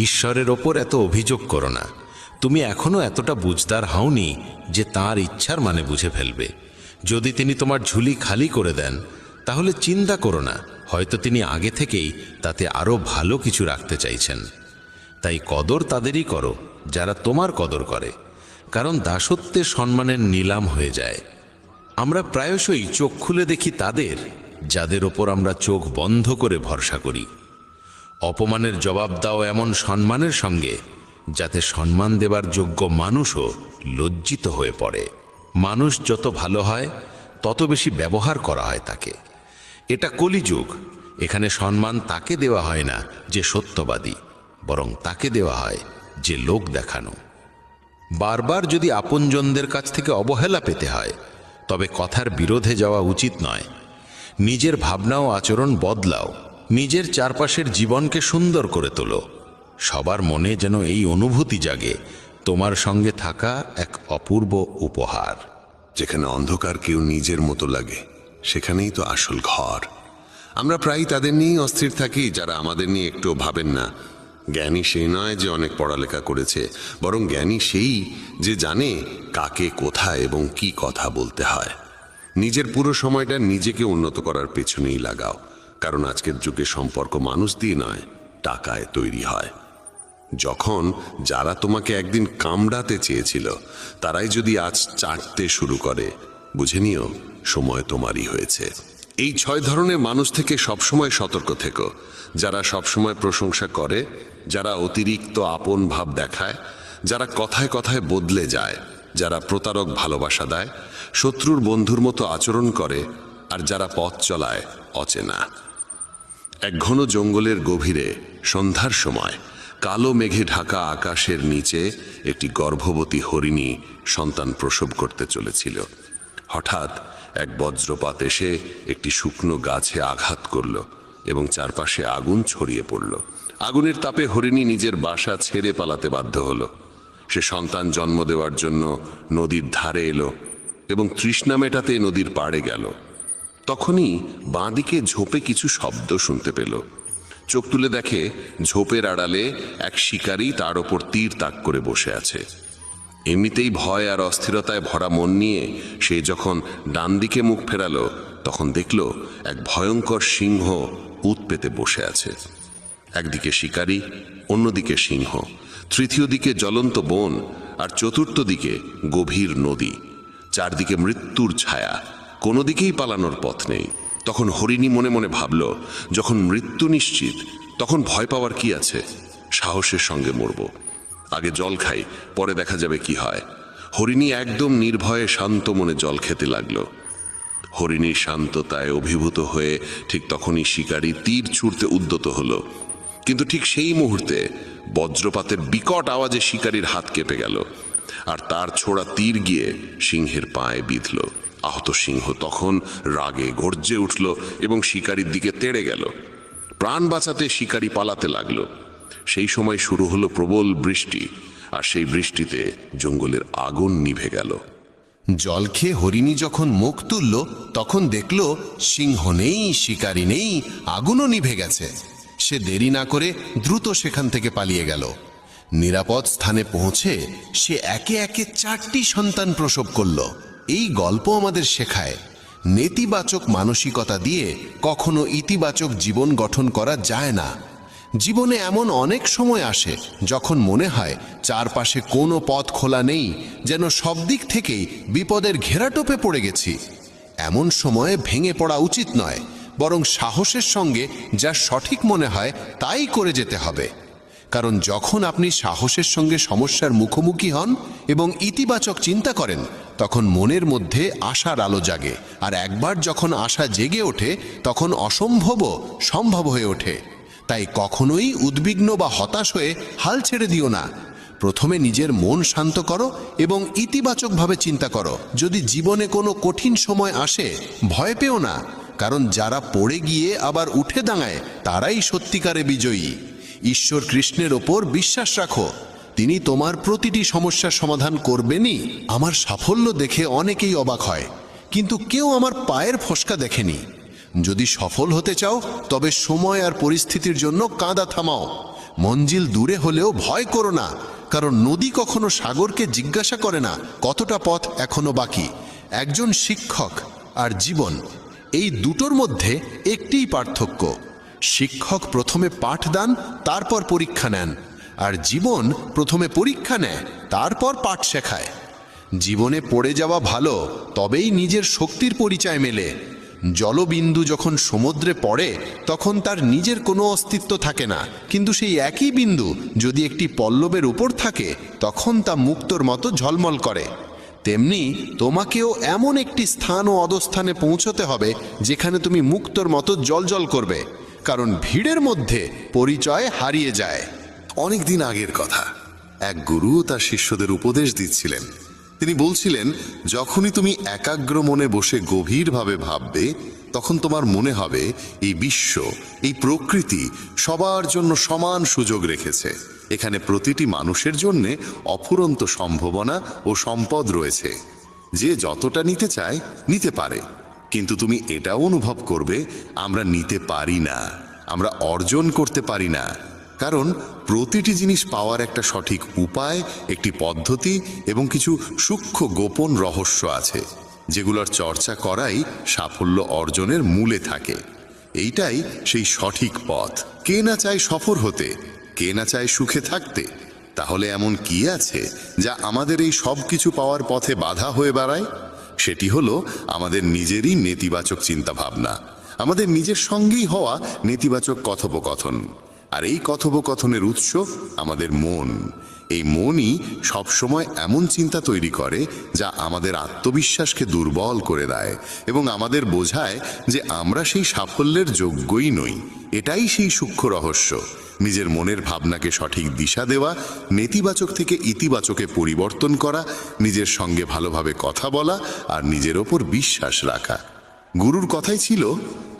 ঈশ্বরের ওপর এত অভিযোগ করো না। তুমি এখনো এতটা বুঝদার হওনি যে তাঁর ইচ্ছার মানে বুঝে ফেলবে। যদি তিনি তোমার ঝুলি খালি করে দেন তাহলে চিন্তা করো না, হয়তো তিনি আগে থেকেই তাতে আরও ভালো কিছু রাখতে চাইছেন। তাই কদর তাদেরই করো যারা তোমার কদর করে, কারণ দাসত্বে সম্মানের নিলাম হয়ে যায়। আমরা প্রায়শই চোখ খুলে দেখি তাদের যাদের ওপর আমরা চোখ বন্ধ করে ভরসা করি। অপমানের জবাব দাও এমন সম্মানের সঙ্গে যাতে সম্মান দেবার যোগ্য মানুষও লজ্জিত হয়ে পড়ে। মানুষ যত ভালো হয় তত বেশি ব্যবহার করা হয় তাকে। এটা কলিযুগ। এখানে সম্মান তাকে দেওয়া হয় না যে সত্যবাদী, বরং তাকে দেওয়া হয় যে লোক দেখানো। বারবার যদি আপনজনদের কাছ থেকে অবহেলা পেতে হয় তবে কথার বিরোধে যাওয়া উচিত নয়। নিজের ভাবনা ও আচরণ বদলাও, নিজের চারপাশের জীবনকে সুন্দর করে তোলো। সবার মনে যেন এই অনুভূতি জাগে তোমার সঙ্গে থাকা এক অপূর্ব উপহার। যেখানে অন্ধকার কেউ নিজের মতো লাগে সেখানেই তো আসল ঘর। আমরা প্রায়ই তাদের নিয়েই অস্থির থাকি যারা আমাদের নিয়ে একটু ভাবেন না। জ্ঞানী সেই নয় যে অনেক পড়ালেখা করেছে, বরং জ্ঞানী সেই যে জানে কাকে কোথায় এবং কি কথা বলতে হয়। নিজের পুরো সময়টা নিজেকে উন্নত করার পেছনেই লাগাও, কারণ আজকের যুগে সম্পর্ক মানুষ দিয়ে নয়, টাকায় তৈরি হয়। যখন যারা তোমাকে একদিন কামড়াতে চেয়েছিল তারাই যদি আজ চাটতে শুরু করে, বুঝে নিও সময় তোমারই হয়েছে। এই 6 ধরনের মানুষ থেকে সবসময় সতর্ক থেকো। যারা সবসময় প্রশংসা করে, যারা অতিরিক্ত আপন ভাব দেখায়, যারা কথায় কথায় বদলে যায়, যারা প্রতারক ভালোবাসা দেয়, শত্রুর বন্ধুর মতো আচরণ করে, আর যারা পথ চলায় অচেনা। এক ঘন জঙ্গলের গভীরে সন্ধ্যার সময় কালো মেঘে ঢাকা আকাশের নিচে একটি গর্ভবতী হরিণী সন্তান প্রসব করতে চলেছিল। হঠাৎ এক বজ্রপাত এসে একটি শুকনো গাছে আঘাত করল এবং চারপাশে আগুন ছড়িয়ে পড়ল। আগুনের তাপে হরিণী নিজের বাসা ছেড়ে পালাতে বাধ্য হলো। সে সন্তান জন্ম দেওয়ার জন্য নদীর ধারে এলো এবং তৃষ্ণা মেটাতে নদীর পাড়ে গেল। তখনই বাঁদিকে ঝোপে কিছু শব্দ শুনতে পেল। চোখ তুলে দেখে ঝোপের আড়ালে এক শিকারী তার ওপর তীর তাক করে বসে আছে। এমনিতেই ভয় আর অস্থিরতায় ভরা মন নিয়ে সে যখন ডান দিকে মুখ ফেরালো তখন দেখল এক ভয়ঙ্কর সিংহ উত পেতে বসে আছে। একদিকে শিকারী, অন্যদিকে সিংহ, তৃতীয় দিকে জ্বলন্ত বন, আর চতুর্থ দিকে গভীর নদী। চারদিকে মৃত্যুর ছায়া, কোনো দিকেই পালানোর পথ নেই। তখন হরিণী মনে মনে ভাবল, যখন মৃত্যু নিশ্চিত তখন ভয় পাওয়ার কি আছে? সাহসের সঙ্গে মরব। আগে জল খাই, পরে দেখা যাবে কি হয়। হরিণী একদম নির্ভয়ে শান্ত মনে জল খেতে লাগলো। হরিণীর শান্ততায় অভিভূত হয়ে ঠিক তখনই শিকারী তীর ছুঁড়তে উদ্যত হলো, কিন্তু ঠিক সেই মুহূর্তে বজ্রপাতের বিকট আওয়াজে শিকারীর হাত কেঁপে গেল, আর তার ছোড়া তীর গিয়ে সিংহের পায়ে বিঁধল। আহত সিংহ তখন রাগে গর্জে উঠল এবং শিকারীর দিকে তেড়ে গেল। প্রাণ বাঁচাতে শিকারী পালাতে লাগলো। সেই সময় শুরু হলো প্রবল বৃষ্টি, আর সেই বৃষ্টিতে জঙ্গলের আগুন নিভে গেল। জল খেয়ে হরিণী যখন মুখ তুলল তখন দেখল সিংহ নেই, শিকারী নেই, আগুনও নিভে গেছে। সে দেরি না করে দ্রুত সেখান থেকে পালিয়ে গেল। নিরাপদ স্থানে পৌঁছে সে একে একে 4টি সন্তান প্রসব করল। এই গল্প আমাদের শেখায় নেতিবাচক মানসিকতা দিয়ে কখনো ইতিবাচক জীবন গঠন করা যায় না। জীবনে এমন অনেক সময় আসে যখন মনে হয় চারপাশে কোনো পথ খোলা নেই, যেন সব দিক থেকেই বিপদের ঘেরাটোপে পড়ে গেছি। এমন সময়ে ভেঙে পড়া উচিত নয়, বরং সাহসের সঙ্গে যা সঠিক মনে হয় তাই করে যেতে হবে। কারণ যখন আপনি সাহসের সঙ্গে সমস্যার মুখোমুখি হন এবং ইতিবাচক চিন্তা করেন, তখন মনের মধ্যে আশার আলো জাগে। আর একবার যখন আশা জেগে ওঠে, তখন অসম্ভবও সম্ভব হয়ে ওঠে। তাই কখনোই উদ্বিগ্ন বা হতাশ হয়ে হাল ছেড়ে দিও না। প্রথমে নিজের মন শান্ত করো এবং ইতিবাচকভাবে চিন্তা করো। যদি জীবনে কোনো কঠিন সময় আসে, ভয় পেও না, কারণ যারা পড়ে গিয়ে আবার উঠে দাঁড়ায় তারাই সত্যিকারে বিজয়ী। ঈশ্বর কৃষ্ণের ওপর বিশ্বাস রাখো, তিনি তোমার প্রতিটি সমস্যার সমাধান করবেনই। আমার সাফল্য দেখে অনেকেই অবাক হয়, কিন্তু কেউ আমার পায়ের ফসকা দেখেনি। যদি সফল হতে চাও, তবে সময় আর পরিস্থিতির জন্য কাঁদা থামাও। মঞ্জিল দূরে হলেও ভয় করো না, কারণ নদী কখনো সাগরকে জিজ্ঞাসা করে না কতটা পথ এখনো বাকি। একজন শিক্ষক আর জীবন, এই দুটোর মধ্যে একটিই পার্থক্য। শিক্ষক প্রথমে পাঠ দেন, তারপর পরীক্ষা নেন, আর জীবন প্রথমে পরীক্ষা নেয়, তারপর পাঠ শেখায়। জীবনে পড়ে যাওয়া ভালো, তবেই নিজের শক্তির পরিচয় মেলে। জলবিন্দু যখন সমুদ্রে পড়ে, তখন তার নিজের কোনো অস্তিত্ব থাকে না, কিন্তু সেই একই বিন্দু যদি একটি পল্লবের উপর থাকে, তখন তা মুক্তোর মতো ঝলমল করে। তেমনি তোমাকেও এমন একটি স্থান ও অধস্থানে পৌঁছতে হবে যেখানে তুমি মুক্তোর মতো জ্বলজ্বল করবে, কারণ ভিড়ের মধ্যে পরিচয় হারিয়ে যায়। অনেক দিন আগের কথা, এক গুরু তার শিষ্যদের উপদেশ দিচ্ছিলেন। তিনি বলছিলেন, যখনই তুমি একাগ্র মনে বসে গভীরভাবে ভাববে, তখন তোমার মনে হবে এই বিশ্ব, এই প্রকৃতি সবার জন্য সমান সুযোগ রেখেছে। এখানে প্রতিটি মানুষের জন্য অফুরন্ত সম্ভাবনা ও সম্পদ রয়েছে। যে যতটা নিতে চায় নিতে পারে, কিন্তু তুমি এটাও অনুভব করবে, আমরা নিতে পারি না, আমরা অর্জন করতে পারি না। কারণ প্রতিটি জিনিস পাওয়ার একটা সঠিক উপায়, একটি পদ্ধতি এবং কিছু সূক্ষ্ম গোপন রহস্য আছে, যেগুলোর চর্চা করাই সাফল্য অর্জনের মূলে থাকে। এইটাই সেই সঠিক পথ। কে না চায় সফল হতে, কে না চায় সুখে থাকতে? তাহলে এমন কি আছে যা আমাদের এই সব কিছু পাওয়ার পথে বাধা হয়ে দাঁড়ায়? সেটি হলো আমাদের নিজেরই নেতিবাচক চিন্তাভাবনা, আমাদের নিজের সঙ্গেই হওয়া নেতিবাচক কথোপকথন। আর এই কথোপকথনের উৎস আমাদের মন। এই মনই সবসময় এমন চিন্তা তৈরি করে যা আমাদের আত্মবিশ্বাসকে দুর্বল করে দেয় এবং আমাদের বোঝায় যে আমরা সেই সাফল্যের যোগ্যই নই। এটাই সেই সূক্ষ্ম রহস্য, নিজের মনের ভাবনাকে সঠিক দিশা দেওয়া, নেতিবাচক থেকে ইতিবাচকে পরিবর্তন করা, নিজের সঙ্গে ভালোভাবে কথা বলা আর নিজের ওপর বিশ্বাস রাখা। গুরুর কথাই ছিল,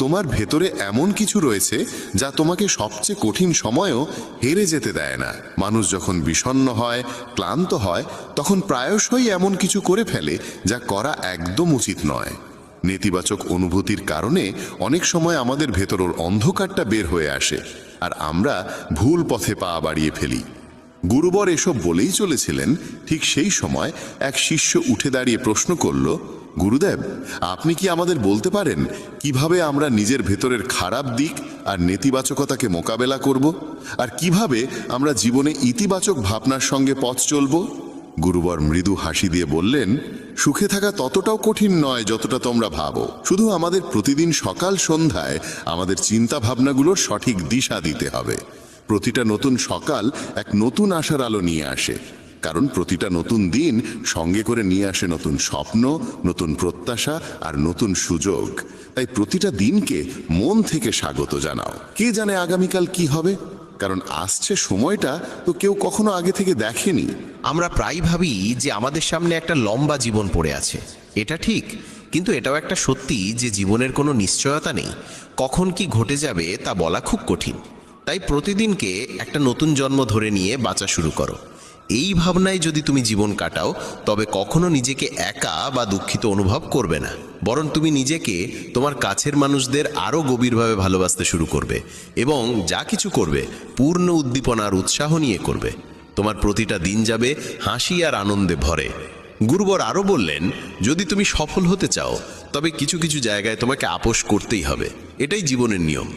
তোমার ভেতরে এমন কিছু রয়েছে যা তোমাকে সবচেয়ে কঠিন সময়েও হেরে যেতে দেয় না। মানুষ যখন বিষণ্ণ হয়, ক্লান্ত হয়, তখন প্রায়শই এমন কিছু করে ফেলে যা করা একদম উচিত নয়। নেতিবাচক অনুভূতির কারণে অনেক সময় আমাদের ভেতরের অন্ধকারটা বের হয়ে আসে আর আমরা ভুল পথে পা বাড়িয়ে ফেলি। গুরুবর এসব বলেই চলেছিলেন। ঠিক সেই সময় এক শিষ্য উঠে দাঁড়িয়ে প্রশ্ন করল, গুরুদেব, আপনি কি আমাদের বলতে পারেন কিভাবে আমরা নিজের ভেতরের খারাপ দিক আর নেতিবাচকতাকে মোকাবেলা করব, আর কিভাবে আমরা জীবনে ইতিবাচক ভাবনার সঙ্গে পথ চলব? গুরুবর মৃদু হাসি দিয়ে বললেন, সুখে থাকা ততটাও কঠিন নয় যতটা তোমরা ভাবো। শুধু আমাদের প্রতিদিন সকাল সন্ধ্যায় আমাদের চিন্তা ভাবনাগুলোর সঠিক দিশা দিতে হবে। প্রতিটা নতুন সকাল এক নতুন আশার আলো নিয়ে আসে, কারণ প্রতিটা নতুন দিন সঙ্গে করে নিয়ে আসে নতুন স্বপ্ন, নতুন প্রত্যাশা আর নতুন সুযোগ। তাই প্রতিটা দিনকে মন থেকে স্বাগত জানাও। কে জানে আগামীকাল কি হবে, কারণ আসছে সময়টা তো কেউ কখনো আগে থেকে দেখেনি। আমরা প্রায় ভাবি যে আমাদের সামনে একটা লম্বা জীবন পড়ে আছে। এটা ঠিক, কিন্তু এটাও একটা সত্যি যে জীবনের কোনো নিশ্চয়তা নেই। কখন কি ঘটে যাবে তা বলা খুব কঠিন। তাই প্রতিদিনকে একটা নতুন জন্ম ধরে নিয়ে বাঁচা শুরু করো। এই ভাবনায় যদি তুমি জীবন কাটাও, তবে কখনো নিজেকে একা বা দুঃখিত অনুভব করবে না, বরং তুমি নিজেকে, তোমার কাছের মানুষদের আরও গভীরভাবে ভালোবাসতে শুরু করবে এবং যা কিছু করবে পূর্ণ উদ্দীপনা আর উৎসাহ নিয়ে করবে। তোমার প্রতিটা দিন যাবে হাসি আর আনন্দে ভরে। গুরুবর আরও বললেন, যদি তুমি সফল হতে চাও তবে কিছু কিছু জায়গায় তোমাকে আপোষ করতেই হবে। এটাই জীবনের নিয়ম।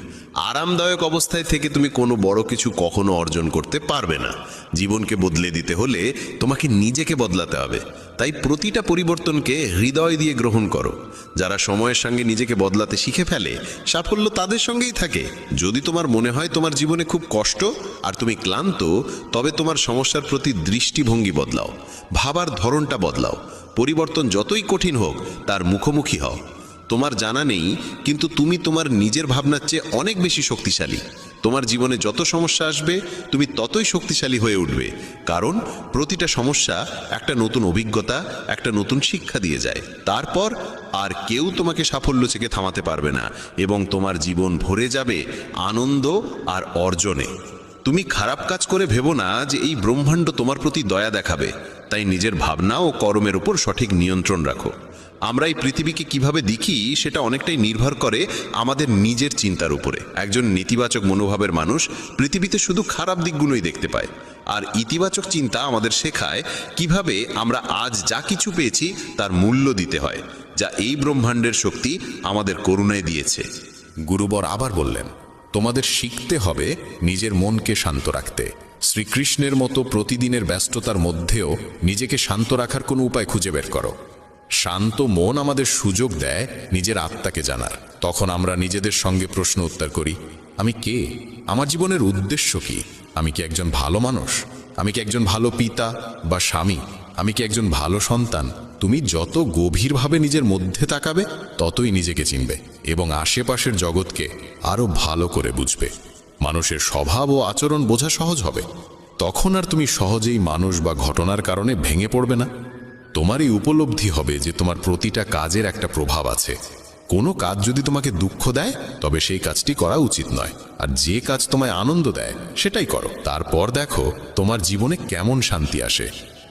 আরামদায়ক অবস্থায় থেকে তুমি কোনো বড় কিছু কখনো অর্জন করতে পারবে না। জীবনকে বদলে দিতে হলে তোমাকে নিজেকে বদলাতে হবে। তাই প্রতিটা পরিবর্তনকে হৃদয় দিয়ে গ্রহণ করো। যারা সময়ের সঙ্গে নিজেকে বদলাতে শিখে ফেলে, সাফল্য তাদের সঙ্গেই থাকে। যদি তোমার মনে হয় তোমার জীবনে খুব কষ্ট আর তুমি ক্লান্ত, তবে তোমার সমস্যার প্রতি দৃষ্টিভঙ্গি বদলাও, ভাবার ধরনটা বদলাও। পরিবর্তন যতই কঠিন হোক তার মুখোমুখি হও। তোমার জানা নেই, কিন্তু তুমি তোমার নিজের ভাবনার চেয়ে অনেক বেশি শক্তিশালী। তোমার জীবনে যত সমস্যা আসবে তুমি ততই শক্তিশালী হয়ে উঠবে, কারণ প্রতিটা সমস্যা একটা নতুন অভিজ্ঞতা, একটা নতুন শিক্ষা দিয়ে যায়। তারপর আর কেউ তোমাকে সাফল্য থেকে থামাতে পারবে না এবং তোমার জীবন ভরে যাবে আনন্দ আর অর্জনে। তুমি খারাপ কাজ করে ভেবো না যে এই ব্রহ্মাণ্ড তোমার প্রতি দয়া দেখাবে। তাই নিজের ভাবনা ও কর্মের উপর সঠিক নিয়ন্ত্রণ রাখো। আমরা এই পৃথিবীকে কিভাবে দেখি সেটা অনেকটাই নির্ভর করে আমাদের নিজের চিন্তার উপরে। একজন নেতিবাচক মনোভাবের মানুষ পৃথিবীতে শুধু খারাপ দিকগুলোই দেখতে পায়, আর ইতিবাচক চিন্তা আমাদের শেখায় কিভাবে আমরা আজ যা কিছু পেয়েছি তার মূল্য দিতে হয়, যা এই ব্রহ্মাণ্ডের শক্তি আমাদের করুণায় দিয়েছে। গুরুবর আবার বললেন, তোমাদের শিখতে হবে নিজের মনকে শান্ত রাখতে। শ্রীকৃষ্ণের মতো প্রতিদিনের ব্যস্ততার মধ্যেও নিজেকে শান্ত রাখার কোনো উপায় খুঁজে বের করো। শান্ত মন আমাদের সুযোগ দেয় নিজের আত্মাকে জানার। তখন আমরা নিজেদের সঙ্গে প্রশ্ন উত্তর করি, আমি কে? আমার জীবনের উদ্দেশ্য কি? আমি কি একজন ভালো মানুষ? আমি কি একজন ভালো পিতা বা স্বামী? আমি কি একজন ভালো সন্তান? তুমি যত গভীরভাবে নিজের মধ্যে তাকাবে ততই নিজেকে চিনবে এবং আশেপাশের জগৎকে আরো ভালো করে বুঝবে। মানুষের স্বভাব ও আচরণ বোঝা সহজ হবে। তখন আর তুমি সহজেই মানুষ বা ঘটনার কারণে ভেঙে পড়বে না। তোমার এই উপলব্ধি হবে যে তোমার প্রতিটা কাজের একটা প্রভাব আছে। কোনো কাজ যদি তোমাকে দুঃখ দেয় তবে সেই কাজটি করা উচিত নয়, আর যে কাজ তোমায় আনন্দ দেয় সেটাই করো। তারপর দেখো তোমার জীবনে কেমন শান্তি আসে।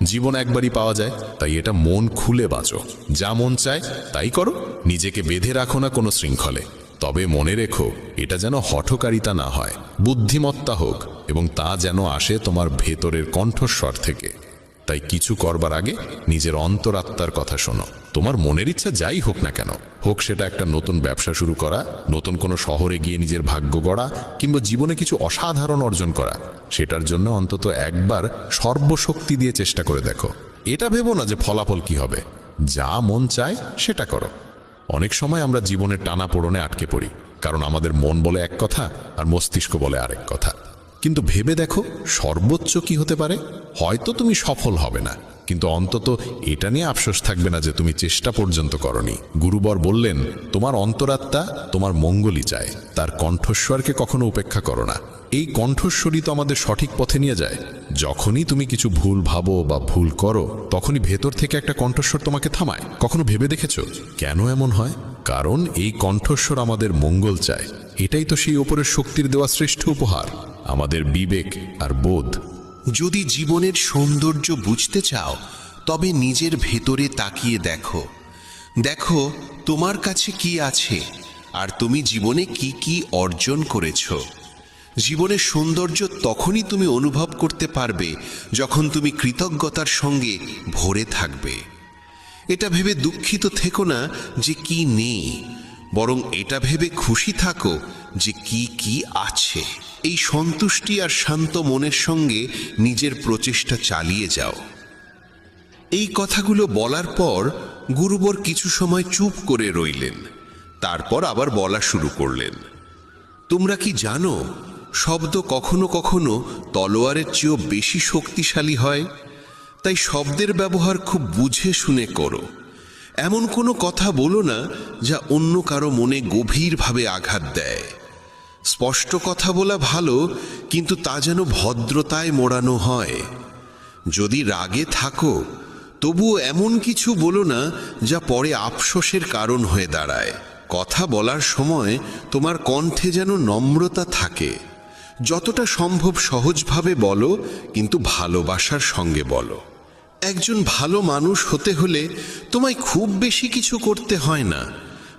জীবন একবারই পাওয়া যায়, তাই এটা মন খুলে বাঁচো। যা মন চায় তাই করো, নিজেকে বেঁধে রাখো না কোনো শৃঙ্খলে। তবে মনে রেখো, এটা যেন হঠকারিতা না হয়, বুদ্ধিমত্তা হোক, এবং তা যেন আসে তোমার ভেতরের কণ্ঠস্বর থেকে। তাই কিছু করবার আগে নিজের অন্তরাত্মার কথা শোনো। তোমার মনের ইচ্ছা যাই হোক না কেন, হোক সেটা একটা নতুন ব্যবসা শুরু করা, নতুন কোনো শহরে গিয়ে নিজের ভাগ্য গড়া, কিংবা জীবনে কিছু অসাধারণ অর্জন করা, সেটার জন্য অন্তত একবার সর্বশক্তি দিয়ে চেষ্টা করে দেখো। এটা ভেবো না যে ফলাফল কি হবে। যা মন চায় সেটা করো। অনেক সময় আমরা জীবনের টানাপোড়েনে আটকে পড়ি, কারণ আমাদের মন বলে এক কথা আর মস্তিষ্ক বলে আরেক কথা। কিন্তু ভেবে দেখো সর্বোচ্চ কি হতে পারে। হয়তো তুমি সফল হবে না, কিন্তু অন্তত এটা নিয়ে আফসোস থাকবে না যে তুমি চেষ্টা পর্যন্ত করনি। গুরুবর বললেন, তোমার অন্তরাত্মা তোমার মঙ্গলই চায়, তার কণ্ঠস্বরকে কখনো উপেক্ষা করো না। এই কণ্ঠস্বরই তো আমাদের সঠিক পথে নিয়ে যায়। যখনই তুমি কিছু ভুল ভাবো বা ভুল করো, তখনই ভেতর থেকে একটা কণ্ঠস্বর তোমাকে থামায়। কখনো ভেবে দেখেছো কেন এমন হয়? কারণ এই কণ্ঠস্বর আমাদের মঙ্গল চায়। এটাই তো সেই ওপরের শক্তির দেওয়া শ্রেষ্ঠ উপহার, আমাদের বিবেক আর বোধ। যদি জীবনের সৌন্দর্য বুঝতে চাও তবে নিজের ভেতরে তাকিয়ে দেখো। দেখো তোমার কাছে কি আছে আর তুমি জীবনে কি কি অর্জন করেছো। জীবনের সৌন্দর্য তখনই তুমি অনুভব করতে পারবে যখন তুমি কৃতজ্ঞতার সঙ্গে ভরে থাকবে। এটা ভেবে দুঃখিত থেকো না যে কি নেই, বরং এটা ভেবে খুশি থাকো যে কি কি আছে। এই সন্তুষ্টি আর শান্ত মনের সঙ্গে নিজের প্রচেষ্টা চালিয়ে যাও। এই কথাগুলো বলার পর গুরুবর কিছু সময় চুপ করে রইলেন। তারপর আবার বলা শুরু করলেন, তোমরা কি জানো শব্দ কখনো কখনো তলোয়ারের চেয়েও বেশি শক্তিশালী হয়? তাই শব্দের ব্যবহার খুব বুঝে শুনে করো। এমন কোনো কথা বলো না যা অন্য কারো মনে গভীরভাবে আঘাত দেয়। স্পষ্ট কথা বলা ভালো, কিন্তু তা যেন ভদ্রতায় মোড়ানো হয়। যদি রাগে থাকো তবুও এমন কিছু বলো না যা পরে আফসোসের কারণ হয়ে দাঁড়ায়। কথা বলার সময় তোমার কণ্ঠে যেন নম্রতা থাকে। যতটা সম্ভব সহজভাবে বলো, কিন্তু ভালোবাসার সঙ্গে বলো। একজন ভালো মানুষ হতে হলে তোমায় খুব বেশি কিছু করতে হয় না,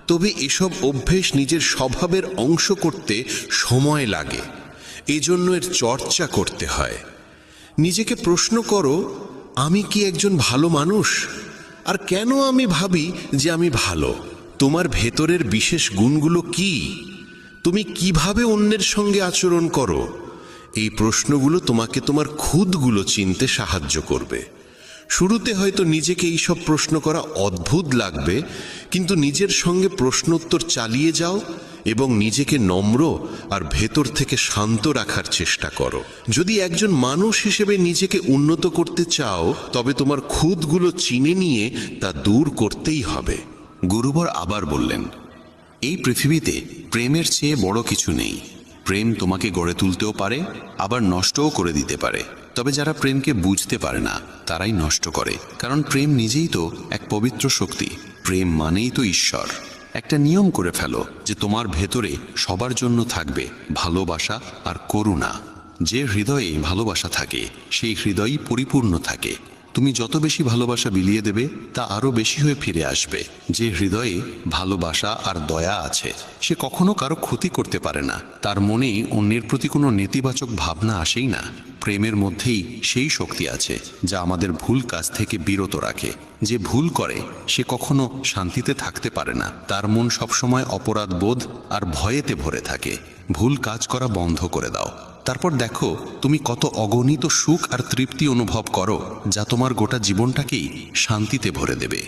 তবে এসব অভ্যেস নিজের স্বভাবের অংশ করতে সময় লাগে। এজন্য এর চর্চা করতে হয়। নিজেকে প্রশ্ন করো, আমি কি একজন ভালো মানুষ? আর কেন আমি ভাবি যে আমি ভালো? তোমার ভেতরের বিশেষ গুণগুলো কি? তুমি কিভাবে অন্যের সঙ্গে আচরণ করো? এই প্রশ্নগুলো তোমাকে তোমার খুদগুলো চিনতে সাহায্য করবে। শুরুতে হয়তো নিজেকে এইসব প্রশ্ন করা অদ্ভুত লাগবে, কিন্তু নিজের সঙ্গে প্রশ্নোত্তর চালিয়ে যাও এবং নিজেকে নম্র আর ভেতর থেকে শান্ত রাখার চেষ্টা করো। যদি একজন মানুষ হিসেবে নিজেকে উন্নত করতে চাও, তবে তোমার খুদগুলো চিনে নিয়ে তা দূর করতেই হবে। গুরুবর আবার বললেন, এই পৃথিবীতে প্রেমের চেয়ে বড় কিছু নেই। প্রেম তোমাকে গড়ে তুলতেও পারে, আবার নষ্টও করে দিতে পারে। তবে যারা প্রেমকে বুঝতে পারে না তারাই নষ্ট করে, কারণ প্রেম নিজেই তো এক পবিত্র শক্তি। প্রেম মানেই তো ঈশ্বর। একটা নিয়ম করে ফেলো যে তোমার ভেতরে সবার জন্য থাকবে ভালোবাসা আর করুণা। যে হৃদয়ে ভালোবাসা থাকে সেই হৃদয়ই পরিপূর্ণ থাকে। তুমি যত বেশি ভালোবাসা বিলিয়ে দেবে তা আরও বেশি হয়ে ফিরে আসবে। যে হৃদয়ে ভালোবাসা আর দয়া আছে সে কখনো কারো ক্ষতি করতে পারে না, তার মনে অন্যের প্রতি কোনো নেতিবাচক ভাবনা আসেই না। প্রেমের মধ্যেই সেই শক্তি আছে যা আমাদের ভুল কাজ থেকে বিরত রাখে। যে ভুল করে সে কখনো শান্তিতে থাকতে পারে না, তার মন সবসময় অপরাধ বোধ আর ভয়েতে ভরে থাকে। ভুল কাজ করা বন্ধ করে দাও, তারপর দেখো তুমি কত অগণিত সুখ আর তৃপ্তি অনুভব করো, যা তোমার গোটা জীবনটাকেই শান্তিতে ভরে দেবে।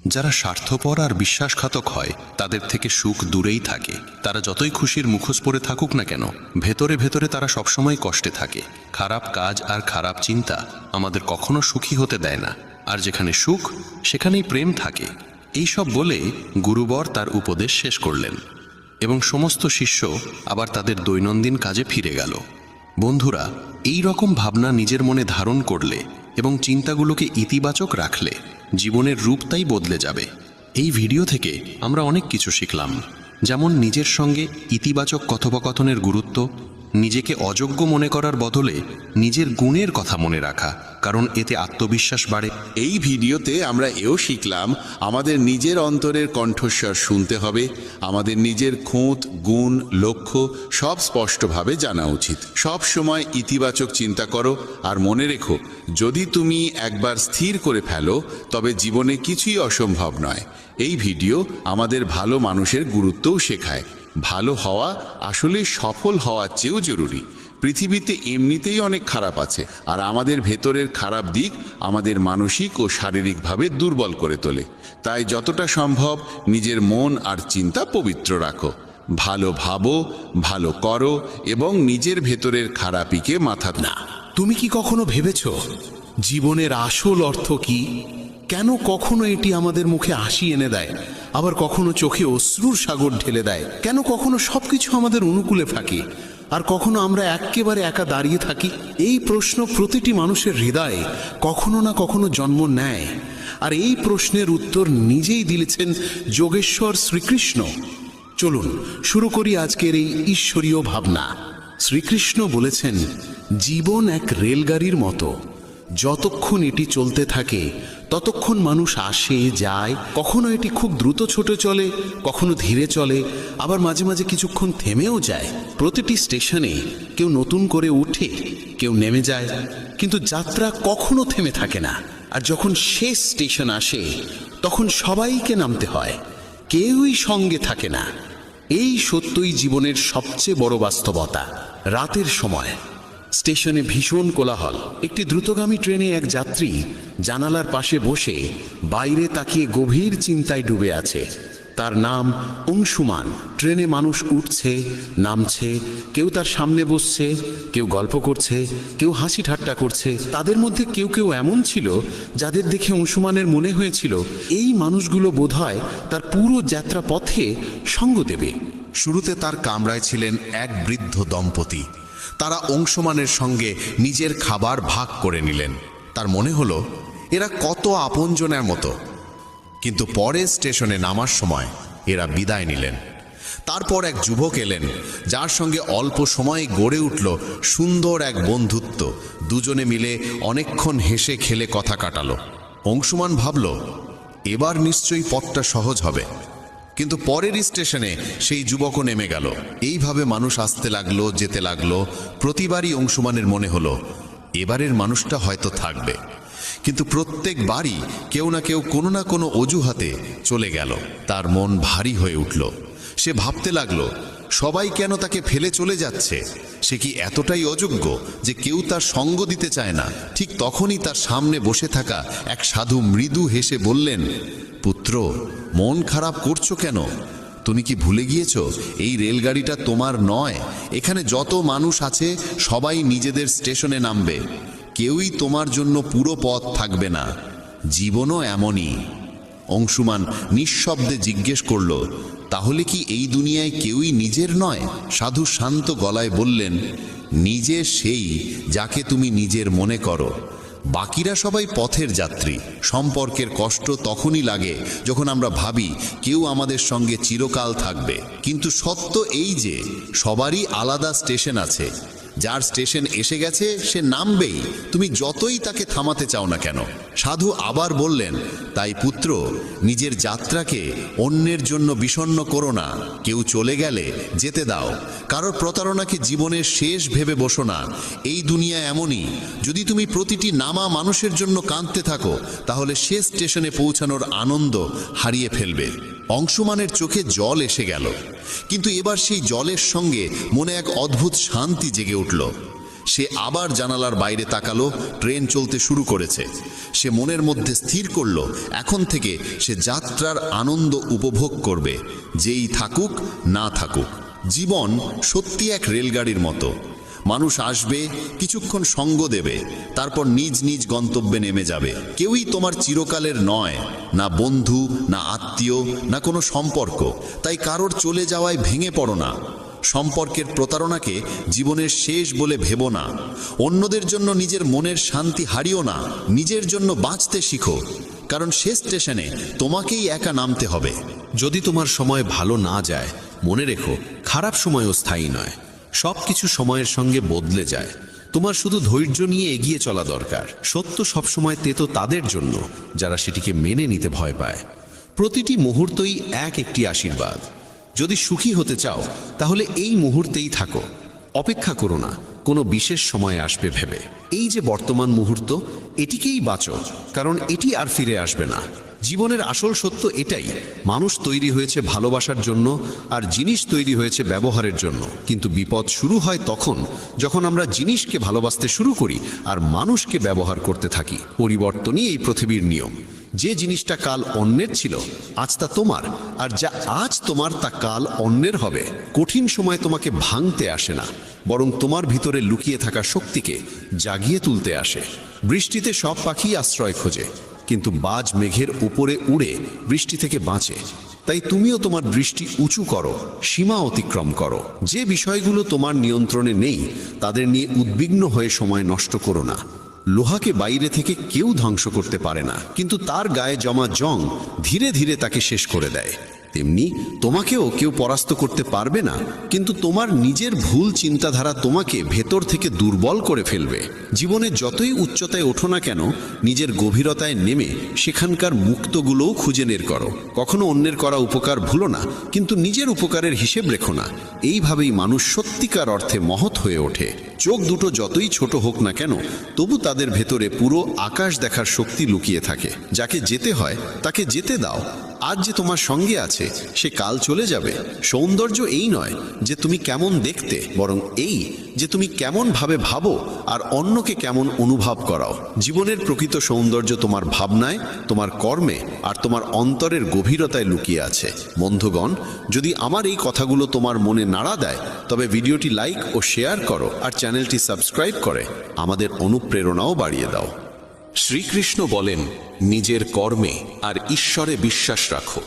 যারা স্বার্থপর আর বিশ্বাসঘাতক হয় তাদের থেকে সুখ দূরেই থাকে। তারা যতই খুশির মুখোশ পরে থাকুক না কেন, ভেতরে ভেতরে তারা সবসময় কষ্টে থাকে। খারাপ কাজ আর খারাপ চিন্তা আমাদের কখনো সুখী হতে দেয় না, আর যেখানে সুখ সেখানেই প্রেম থাকে। এইসব বলে গুরুবর তার উপদেশ শেষ করলেন এবং সমস্ত শিষ্য আবার তাদের দৈনন্দিন কাজে ফিরে গেল। বন্ধুরা, এই রকম ভাবনা নিজের মনে ধারণ করলে এবং চিন্তাগুলোকে ইতিবাচক রাখলে জীবনের রূপটাই বদলে যাবে। এই ভিডিও থেকে আমরা অনেক কিছু শিখলাম, যেমন নিজের সঙ্গে ইতিবাচক কথোপকথনের গুরুত্ব, নিজেকে অযোগ্য মনে করার বদলে নিজের গুণের কথা মনে রাখা, কারণ এতে আত্মবিশ্বাস বাড়ে। এই ভিডিওতে আমরা এও শিখলাম আমাদের নিজের অন্তরের কণ্ঠস্বর শুনতে হবে। আমাদের নিজের খুঁত, গুণ, লক্ষ্য সব স্পষ্টভাবে জানা উচিত। সব সময় ইতিবাচক চিন্তা করো আর মনে রেখো, যদি তুমি একবার স্থির করে ফেলো তবে জীবনে কিছুই অসম্ভব নয়। এই ভিডিও আমাদের ভালো মানুষের গুরুত্বও শেখায়। ভালো হওয়া আসলে সফল হওয়ার চেয়েও জরুরি। পৃথিবীতে এমনিতেই অনেক খারাপ আছে, আর আমাদের ভেতরের খারাপ দিক আমাদের মানসিক ও শারীরিকভাবে দুর্বল করে তোলে। তাই যতটা সম্ভব নিজের মন আর চিন্তা পবিত্র রাখো। ভালো ভাবো, ভালো করো এবং নিজের ভেতরের খারাপিকে মাথা না, তুমি কি কখনো ভেবেছ জীবনের আসল অর্থ কি? কেন কখনো এটি আমাদের মুখে হাসি এনে দেয়, আবার কখনো চোখে অশ্রুর সাগর ঢেলে দেয়? কেন কখনো সবকিছু আমাদের অনুকূলে থাকে আর কখনো আমরা একেবারে একা দাঁড়িয়ে থাকি? এই প্রশ্ন প্রতিটি মানুষের হৃদয়ে কখনো না কখনো জন্ম নেয়, আর এই প্রশ্নের উত্তর নিজেই দিয়েছেন যোগেশ্বর শ্রীকৃষ্ণ। চলুন শুরু করি আজকের এই ঈশ্বরীয় ভাবনা। শ্রীকৃষ্ণ বলেছেন, জীবন এক রেলগাড়ির মতো। যতক্ষণ এটি চলতে থাকে ততক্ষণ মানুষ আসে যায়। কখনো এটি খুব দ্রুত ছুটে চলে, কখনো ধীরে চলে, আবার মাঝে মাঝে কিছুক্ষণ থেমেও যায়। প্রতিটি স্টেশনে কেউ নতুন করে উঠে, কেউ নেমে যায়, কিন্তু যাত্রা কখনো থেমে থাকে না। আর যখন শেষ স্টেশন আসে তখন সবাইকে নামতে হয়, কেউই সঙ্গে থাকে না। এই সত্যই জীবনের সবচেয়ে বড় বাস্তবতা। রাতের সময় স্টেশনে ভীষণ কোলাহল। একটি দ্রুতগামী ট্রেনে এক যাত্রী জানালার পাশে বসে বাইরে তাকিয়ে গভীর চিন্তায় ডুবে আছে। তার নাম অংশুমান। ট্রেনে মানুষ উঠছে, নামছে, কেউ তার সামনে বসছে, কেউ গল্প করছে, কেউ হাসি ঠাট্টা করছে। তাদের মধ্যে কেউ কেউ এমন ছিল যাদের দেখে অংশুমানের মনে হয়েছিল এই মানুষগুলো বোধহয় তার পুরো যাত্রা পথে সঙ্গ দেবে। শুরুতে তার কামরায় ছিলেন এক বৃদ্ধ দম্পতি। তারা অংশমানের সঙ্গে নিজের খাবার ভাগ করে নিলেন। তার মনে হলো এরা কত আপনজনের মতো। কিন্তু পরে স্টেশনে নামার সময় এরা বিদায় নিলেন। তারপর এক যুবক এলেন, যার সঙ্গে অল্প সময়ে গড়ে উঠল সুন্দর এক বন্ধুত্ব। দুজনে মিলে অনেকক্ষণ হেসে খেলে কথা কাটালো। অংশুমান ভাবল, এবার নিশ্চয়ই পথটা সহজ হবে। কিন্তু পরের স্টেশনে সেই যুবকও নেমে গেল। এইভাবে মানুষ আসতে লাগলো, যেতে লাগলো। প্রতিবারই অংশুমানের মনে হলো এবারের মানুষটা হয়তো থাকবে, কিন্তু প্রত্যেকবারই কেউ না কেউ কোনো না কোনো অজুহাতে চলে গেল। তার মন ভারী হয়ে উঠল। সে ভাবতে লাগলো, সবাই কেন তাকে ফেলে চলে যাচ্ছে? সে কি এতটাই অযোগ্য যে কেউ তার সঙ্গ দিতে চায় না? ঠিক তখনই তার সামনে বসে থাকা এক সাধু মৃদু হেসে বললেন, পুত্র, মন খারাপ করছো কেন? তুমি কি ভুলে গিয়েছো এই রেলগাড়িটা তোমার নয়? এখানে যত মানুষ আছে সবাই নিজেদের স্টেশনে নামবে, কেউই তোমার জন্য পুরো পথ থাকবে না। জীবনও এমনই। অংশুমান নিঃশব্দে জিজ্ঞেস করল, তাহলে কি এই দুনিয়ায় কেউই নিজের নয়? সাধু শান্ত গলায় বললেন, নিজে সেই যাকে তুমি নিজের মনে করো, বাকিরা সবাই পথের যাত্রী। সম্পর্কের কষ্ট তখনই লাগে যখন আমরা ভাবি কেউ আমাদের সঙ্গে চিরকাল থাকবে, কিন্তু সত্য এই যে সবারই আলাদা স্টেশন আছে। যার স্টেশন এসে গেছে সে নামবেই, তুমি যতই তাকে থামাতে চাও না কেন। সাধু আবার বললেন, তাই পুত্র, নিজের যাত্রাকে অন্যের জন্য বিষণ্ণ করো না। কেউ চলে গেলে যেতে দাও। কারোর প্রতারণাকে জীবনের শেষ ভেবে বসো না। এই দুনিয়া এমনই, যদি তুমি প্রতিটি নামা মানুষের জন্য কাঁদতে থাকো তাহলে শেষ স্টেশনে পৌঁছানোর আনন্দ হারিয়ে ফেলবে। অংশুমানের চোখে জল এসে গেল, কিন্তু এবার সেই জলের সঙ্গে মনে এক অদ্ভুত শান্তি জেগে উঠল। সে আবার জানালার বাইরে তাকালো। ট্রেন চলতে শুরু করেছে। সে মনের মধ্যে স্থির করল, এখন থেকে সে যাত্রার আনন্দ উপভোগ করবে, যেই থাকুক না থাকুক। জীবন সত্যি এক রেলগাড়ির মতো। মানুষ আসবে, কিছুক্ষণ সঙ্গ দেবে, তারপর নিজ নিজ গন্তব্যে নেমে যাবে। কেউই তোমার চিরকালের নয়, না বন্ধু, না আত্মীয়, না কোনো সম্পর্ক। তাই কারোর চলে যাওয়ায় ভেঙে পড়ো না। সম্পর্কের প্রতারণাকে জীবনের শেষ বলে ভেবো না। অন্যদের জন্য নিজের মনের শান্তি হারিও না। নিজের জন্য বাঁচতে শিখো, কারণ শেষ স্টেশনে তোমাকেই একা নামতে হবে। যদি তোমার সময় ভালো না যায়, মনে রেখো, খারাপ সময়ও স্থায়ী নয়। সব কিছু সময়ের সঙ্গে বদলে যায়। তোমার শুধু ধৈর্য নিয়ে এগিয়ে চলা দরকার। সত্য সবসময় তেতো তাদের জন্য যারা সেটিকে মেনে নিতে ভয় পায়। প্রতিটি মুহূর্তই একটি আশীর্বাদ। যদি সুখী হতে চাও তাহলে এই মুহূর্তেই থাকো। অপেক্ষা করো না কোনো বিশেষ সময় আসবে ভেবে। এই যে বর্তমান মুহূর্ত, এটিকেই বাঁচো, কারণ এটি আর ফিরে আসবে না। জীবনের আসল সত্য এটাই, মানুষ তৈরি হয়েছে ভালোবাসার জন্য আর জিনিস তৈরি হয়েছে ব্যবহারের জন্য। কিন্তু বিপদ শুরু হয় তখন যখন আমরা জিনিসকে ভালোবাসতে শুরু করি আর মানুষকে ব্যবহার করতে থাকি। পরিবর্তনই এই পৃথিবীর নিয়ম। যে জিনিসটা কাল অন্যের ছিল আজ তা তোমার, আর যা আজ তোমার তা কাল অন্যের হবে। কঠিন সময় তোমাকে ভাঙতে আসে না, বরং তোমার ভিতরে লুকিয়ে থাকা শক্তিকে জাগিয়ে তুলতে আসে। বৃষ্টিতে সব পাখি আশ্রয় খোঁজে, কিন্তু বাজ মেঘের উপরে উড়ে বৃষ্টি থেকে বাঁচে। তাই তুমিও তোমার দৃষ্টি উঁচু করো, সীমা অতিক্রম করো। যে বিষয়গুলো তোমার নিয়ন্ত্রণে নেই তাদের নিয়ে উদ্বিগ্ন হয়ে সময় নষ্ট করো না। লোহাকে বাইরে থেকে কেউ ধ্বংস করতে পারে না, কিন্তু তার গায়ে জমা জং ধীরে ধীরে তাকে শেষ করে দেয়। তেমনি তোমাকেও কেউ পরাস্ত করতে পারবে না, কিন্তু তোমার নিজের ভুল চিন্তাধারা তোমাকে ভেতর থেকে দুর্বল করে ফেলবে। জীবনে যতই উচ্চতায় ওঠো না কেন, নিজের গভীরতায় নেমে সেখানকার মুক্তগুলোও খুঁজে বের করো। কখনো অন্যের করা উপকার ভুলো না, কিন্তু নিজের উপকারের হিসেব রেখো না। এইভাবেই মানুষ সত্যিকার অর্থে মহৎ হয়ে ওঠে। চোখ দুটো যতই ছোট হোক না কেন, তবু তাদের ভেতরে পুরো আকাশ দেখার শক্তি লুকিয়ে থাকে। যাকে যেতে হয় তাকে যেতে দাও। আজ যে তোমার সঙ্গে আছে সে কাল চলে যাবে। সৌন্দর্য এই নয় যে তুমি কেমন দেখতে, বরং এই যে তুমি কেমন ভাবে ভাবো আর অন্যকে কেমন অনুভব করাও। জীবনের প্রকৃত সৌন্দর্য তোমার ভাবনায়, তোমার কর্মে আর তোমার অন্তরের গভীরতায় লুকিয়ে আছে। বন্ধুগণ, যদি আমার এই কথাগুলো তোমার মনে নাড়া দেয় তবে ভিডিওটি লাইক ও শেয়ার করো আর চ্যানেলটি সাবস্ক্রাইব করে আমাদের অনুপ্রেরণাও বাড়িয়ে দাও। শ্রীকৃষ্ণ বলেন, নিজের কর্মে আর ঈশ্বরে বিশ্বাস রাখো,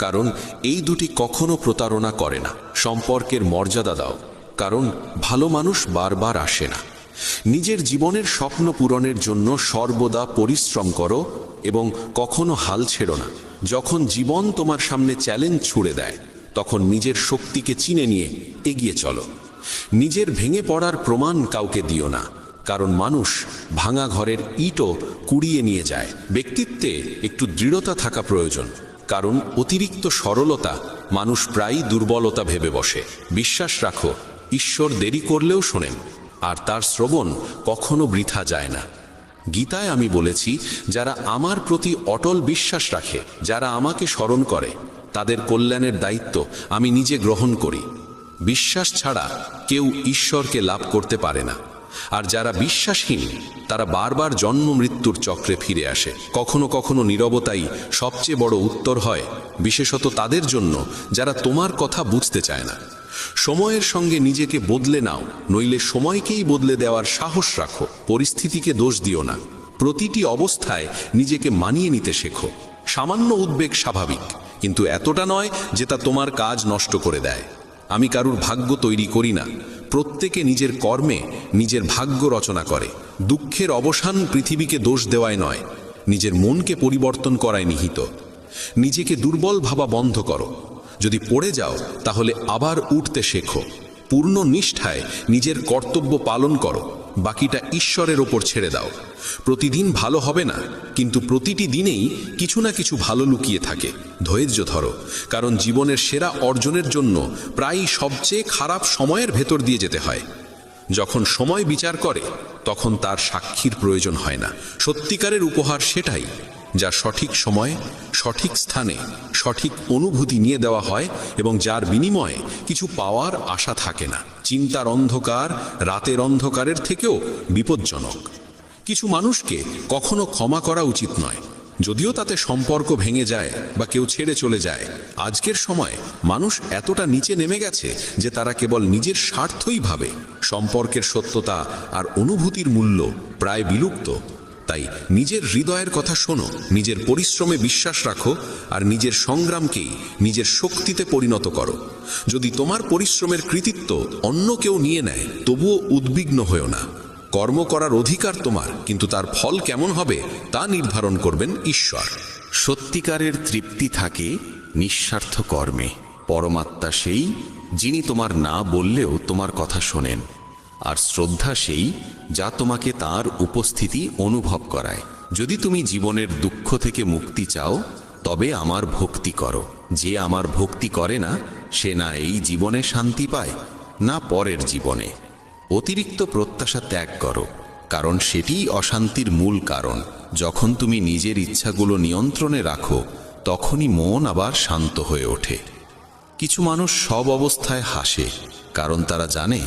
কারণ এই দুটি কখনো প্রতারণা করে না। সম্পর্কের মর্যাদা দাও, কারণ ভালো মানুষ বারবার আসে না। নিজের জীবনের স্বপ্ন পূরণের জন্য সর্বদা পরিশ্রম করো এবং কখনো হাল ছেড়ো না। যখন জীবন তোমার সামনে চ্যালেঞ্জ ছুড়ে দেয় তখন নিজের শক্তিকে চিনে নিয়ে এগিয়ে চলো। নিজের ভেঙে পড়ার প্রমাণ কাউকে দিও না, কারণ মানুষ ভাঙা ঘরের ইটও কুড়িয়ে নিয়ে যায়। ব্যক্তিত্বে একটু দৃঢ়তা থাকা প্রয়োজন, কারণ অতিরিক্ত সরলতা মানুষ প্রায়ই দুর্বলতা ভেবে বসে। বিশ্বাস রাখো, ঈশ্বর দেরি করলেও শোনেন। আর তার শ্রবণ কখনো বৃথা যায় না। গীতায় আমি বলেছি, যারা আমার প্রতি অটল বিশ্বাস রাখে, যারা আমাকে স্মরণ করে, তাদের কল্যাণের দায়িত্ব আমি নিজে গ্রহণ করি। বিশ্বাস ছাড়া কেউ ঈশ্বরকে লাভ করতে পারে না। আর যারা বিশ্বাসহীন, তারা বারবার জন্ম মৃত্যুর চক্রে ফিরে আসে। কখনো কখনো নীরবতাই সবচেয়ে বড় উত্তর হয়, বিশেষত তাদের জন্য যারা তোমার কথা বুঝতে চায় না। সময়ের সঙ্গে নিজেকে বদলে নাও, নইলে সময়কেই বদলে দেওয়ার সাহস রাখো। পরিস্থিতিকে দোষ দিও না, প্রতিটি অবস্থায় নিজেকে মানিয়ে নিতে শেখো। সামান্য উদ্বেগ স্বাভাবিক, কিন্তু এতটা নয় যে তা তোমার কাজ নষ্ট করে দেয়। আমি কারুর ভাগ্য তৈরি করি না, প্রত্যেকে নিজের কর্মে নিজের ভাগ্য রচনা করে। দুঃখের অবসান পৃথিবীকে দোষ দেওয়ায় নয়, নিজের মনকে পরিবর্তন করায় নিহিত। নিজেকে দুর্বল ভাবা বন্ধ করো। যদি পড়ে যাও তাহলে আবার উঠতে শেখো। পূর্ণ নিষ্ঠায় নিজের কর্তব্য পালন করো, বাকিটা ঈশ্বরের ওপর ছেড়ে দাও। প্রতিদিন ভালো হবে না, কিন্তু প্রতিটি দিনেই কিছু না কিছু ভালো লুকিয়ে থাকে। ধৈর্য ধরো, কারণ জীবনের সেরা অর্জনের জন্য প্রায়ই সবচেয়ে খারাপ সময়ের ভেতর দিয়ে যেতে হয়। যখন সময় বিচার করে, তখন তার সাক্ষীর প্রয়োজন হয় না। সত্যিকারের উপহার সেটাই যা সঠিক সময়ে, সঠিক স্থানে, সঠিক অনুভূতি নিয়ে দেওয়া হয় এবং যার বিনিময়ে কিছু পাওয়ার আশা থাকে না। চিন্তার অন্ধকার রাতের অন্ধকারের থেকেও বিপজ্জনক। কিছু মানুষকে কখনো ক্ষমা করা উচিত নয়, যদিও তাতে সম্পর্ক ভেঙে যায় বা কেউ ছেড়ে চলে যায়। আজকের সময় মানুষ এতটা নিচে নেমে গেছে যে তারা কেবল নিজের স্বার্থই ভাবে। সম্পর্কের সত্যতা আর অনুভূতির মূল্য প্রায় বিলুপ্ত। তাই নিজের হৃদয়ের কথা শোনো, নিজের পরিশ্রমে বিশ্বাস রাখো, আর নিজের সংগ্রামকেই নিজের শক্তিতে পরিণত করো। যদি তোমার পরিশ্রমের কৃতিত্ব অন্য কেউ নিয়ে নেয়, তবুও উদ্বিগ্ন হয়েও না। কর্ম করার অধিকার তোমার, কিন্তু তার ফল কেমন হবে তা নির্ধারণ করবেন ঈশ্বর। সত্যিকারের তৃপ্তি থাকে নিঃস্বার্থ কর্মে। পরমাত্মা সেই যিনি তোমার না বললেও তোমার কথা শোনেন, আর শ্রদ্ধা সেই যা তোমাকে তার উপস্থিতি অনুভব করায়। যদি তুমি জীবনের দুঃখ থেকে মুক্তি চাও, তবে আমার ভক্তি করো। যে আমার ভক্তি করে না, সে না এই জীবনে শান্তি পায়, না পরের জীবনে। অতিরিক্ত প্রত্যাশা ত্যাগ করো, কারণ সেটিই অশান্তির মূল কারণ। যখন তুমি নিজের ইচ্ছাগুলো নিয়ন্ত্রণে রাখো, তখনই মন আবার শান্ত হয়ে ওঠে। কিছু মানুষ সব অবস্থায় হাসে, কারণ তারা জানে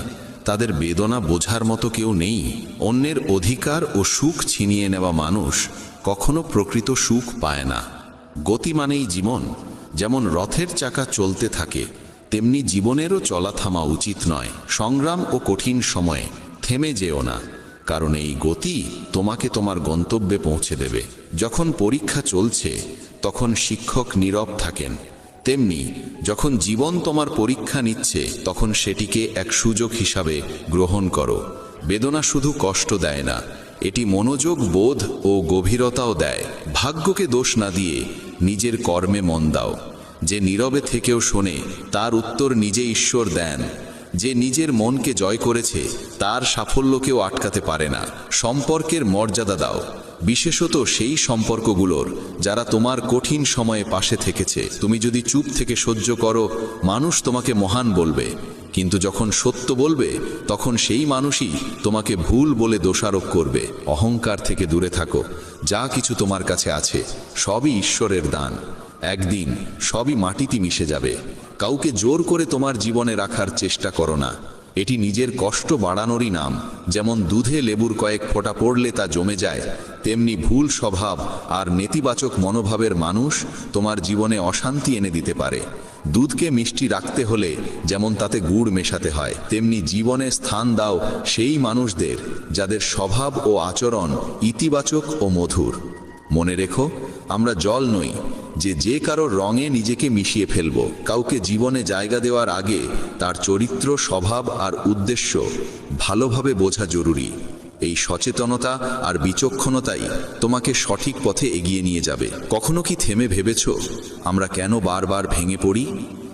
তাদের বেদনা বোঝার মতো কেউ নেই। অন্যের অধিকার ও সুখ ছিনিয়ে নেওয়া মানুষ কখনো প্রকৃত সুখ পায় না। গতি মানেই জীবন। যেমন রথের চাকা চলতে থাকে, তেমনি জীবনেরও চলা থামা উচিত নয়। সংগ্রাম ও কঠিন সময়ে থেমে যেও না, কারণ এই গতি তোমাকে তোমার গন্তব্যে পৌঁছে দেবে। যখন পরীক্ষা চলছে, তখন শিক্ষক নীরব থাকেন। তেমনি যখন জীবন তোমার পরীক্ষা নিচ্ছে, তখন সেটিকে এক সুযোগ হিসাবে গ্রহণ করো। বেদনা শুধু কষ্ট দেয় না, এটি মনোযোগ, বোধ ও গভীরতাও দেয়। ভাগ্যকে দোষ না দিয়ে নিজের কর্মে মন দাও। যে নীরবে থেকেও শোনে, তার উত্তর নিজে ঈশ্বর দেন। যে নিজের মনকে জয় করেছে, তার সাফল্যকেও আটকাতে পারে না। সম্পর্কের মর্যাদা দাও, বিশেষত সেই সম্পর্কগুলোর যারা তোমার কঠিন সময়ে পাশে থেকেছে। তুমি যদি চুপ থেকে সহ্য করো, মানুষ তোমাকে মহান বলবে, কিন্তু যখন সত্য বলবে, তখন সেই মানুষই তোমাকে ভুল বলে দোষারোপ করবে। অহংকার থেকে দূরে থাকো। যা কিছু তোমার কাছে আছে, সবই ঈশ্বরের দান। একদিন সবই মাটিতে মিশে যাবে। কাউকে জোর করে তোমার জীবনে রাখার চেষ্টা করো না, এটি নিজের কষ্ট বাড়ানোরই নাম। যেমন দুধে লেবুর কয়েক ফোঁটা পড়লে তা জমে যায়, তেমনি ভুল স্বভাব আর নেতিবাচক মনোভাবের মানুষ তোমার জীবনে অশান্তি এনে দিতে পারে। দুধকে মিষ্টি রাখতে হলে যেমন তাতে গুড় মেশাতে হয়, তেমনি জীবনে স্থান দাও সেই মানুষদের যাদের স্বভাব ও আচরণ ইতিবাচক ও মধুর। মনে রেখো, আমরা জল নই যে কারোর রঙে নিজেকে মিশিয়ে ফেলব। কাউকে জীবনে জায়গা দেওয়ার আগে তার চরিত্র, স্বভাব আর উদ্দেশ্য ভালোভাবে বোঝা জরুরি। এই সচেতনতা আর বিচক্ষণতাই তোমাকে সঠিক পথে এগিয়ে নিয়ে যাবে। কখনো কি থেমে ভেবেছ আমরা কেন বারবার ভেঙে পড়ি?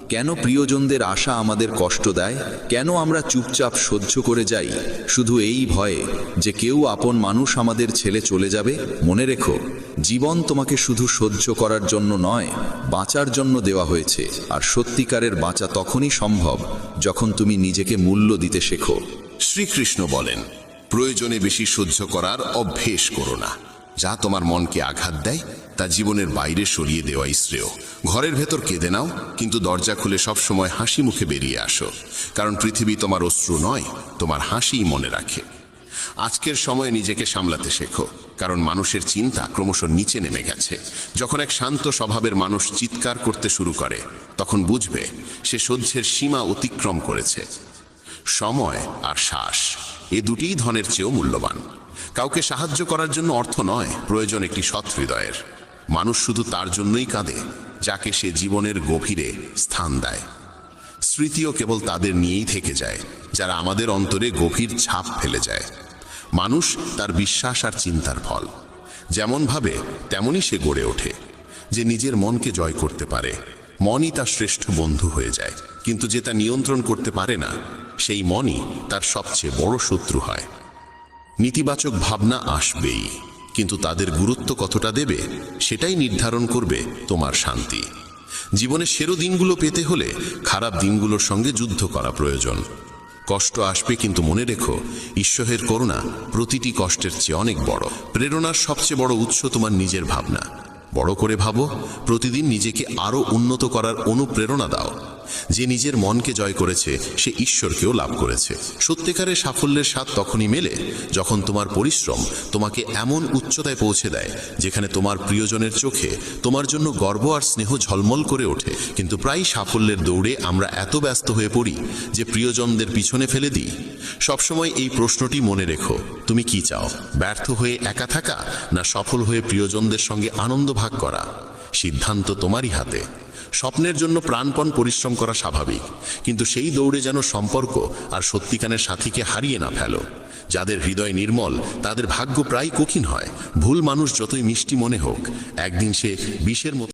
কেন প্রিয়জনদের আশা আমাদের কষ্ট দেয়? কেন আমরা চুপচাপ সহ্য করে যাই, শুধু এই ভয়ে যে কেউ আপন মানুষ আমাদের ছেড়ে চলে যাবে? মনে রেখো, জীবন তোমাকে শুধু সহ্য করার জন্য নয়, বাঁচার জন্য দেওয়া হয়েছে। আর সত্যিকারের বাঁচা তখনই সম্ভব যখন তুমি নিজেকে মূল্য দিতে শেখো। শ্রীকৃষ্ণ বলেন, প্রয়োজনে বেশি সহ্য করার অভ্যেস করো না। যা তোমার মনকে আঘাত দেয় তা জীবনের বাইরে সরিয়ে দেওয়াই শ্রেয়। ঘরের ভেতর কেঁদে নাও, কিন্তু দরজা খুলে সব সময় হাসি মুখে বেরিয়ে আসো, কারণ পৃথিবী তোমার অশ্রু নয়, তোমার হাসিই মনে রাখে। আজকের সময়ে নিজেকে সামলাতে শেখো, কারণ মানুষের চিন্তা ক্রমশ নিচে নেমে গেছে। যখন এক শান্ত স্বভাবের মানুষ চিৎকার করতে শুরু করে, তখন বুঝবে সে সহ্যের সীমা অতিক্রম করেছে। সময় আর শ্বাস, এ দুটিই ধনের চেয়েও মূল্যবান। কাউকে সাহায্য করার জন্য অর্থ নয়, প্রয়োজন একটি সৎ হৃদয়ের। মানুষ শুধু তার জন্যই কাঁদে যাকে সে জীবনের গভীরে স্থান দেয়। স্মৃতিও কেবল তাদের নিয়েই থেকে যায় যারা আমাদের অন্তরে গভীর ছাপ ফেলে যায়। মানুষ তার বিশ্বাস আর চিন্তার ফল। যেমন ভাবে তেমনই সে গড়ে ওঠে। যে নিজের মনকে জয় করতে পারে, মনই তার শ্রেষ্ঠ বন্ধু হয়ে যায়। কিন্তু যে তা নিয়ন্ত্রণ করতে পারে না, সেই মনই তার সবচেয়ে বড় শত্রু হয়। নেতিবাচক ভাবনা আসবেই, কিন্তু তাদের গুরুত্ব কতটা দেবে সেটাই নির্ধারণ করবে তোমার শান্তি। জীবনের সেরা দিনগুলো পেতে হলে খারাপ দিনগুলোর সঙ্গে যুদ্ধ করা প্রয়োজন। কষ্ট আসবে, কিন্তু মনে রেখো, ঈশ্বরের করুণা প্রতিটি কষ্টের চেয়ে অনেক বড়। প্রেরণার সবচেয়ে বড় উৎস তোমার নিজের ভাবনা। বড় করে ভাবো, প্রতিদিন নিজেকে আরো উন্নত করার অনুপ্রেরণা দাও। যে নিজের মনকে জয় করেছে সে ঈশ্বরকেও লাভ করেছে। সত্যিকারের সাফল্যের স্বাদ তখনই মেলে যখন তোমার পরিশ্রম তোমাকে এমন উচ্চতায় পৌঁছে দেয় যেখানে তোমার প্রিয়জনের চোখে তোমার জন্য গর্ব আর স্নেহ ঝলমল করে ওঠে। কিন্তু প্রায় সাফল্যের দৌড়ে আমরা এত ব্যস্ত হয়ে পড়ি যে প্রিয়জনদের পিছনে ফেলে দিই। সবসময় এই প্রশ্নটি মনে রেখো, তুমি কি চাও? ব্যর্থ হয়ে একা থাকা, না সফল হয়ে প্রিয়জনদের সঙ্গে আনন্দ ভাগ করা? সিদ্ধান্ত তোমারই হাতে। স্বপ্নের জন্য প্রাণপণ পরিশ্রম করা স্বাভাবিক, কিন্তু সেই দৌড়ে যেন সম্পর্ক আর সত্যিকারের সাথীকে হারিয়ে না ফেলো। যাদের হৃদয় নির্মল তাদের ভাগ্য প্রায় কঠিন হয়। ভুল মানুষ যতই মিষ্টি মনে হোক, একদিন সে বিষের মতো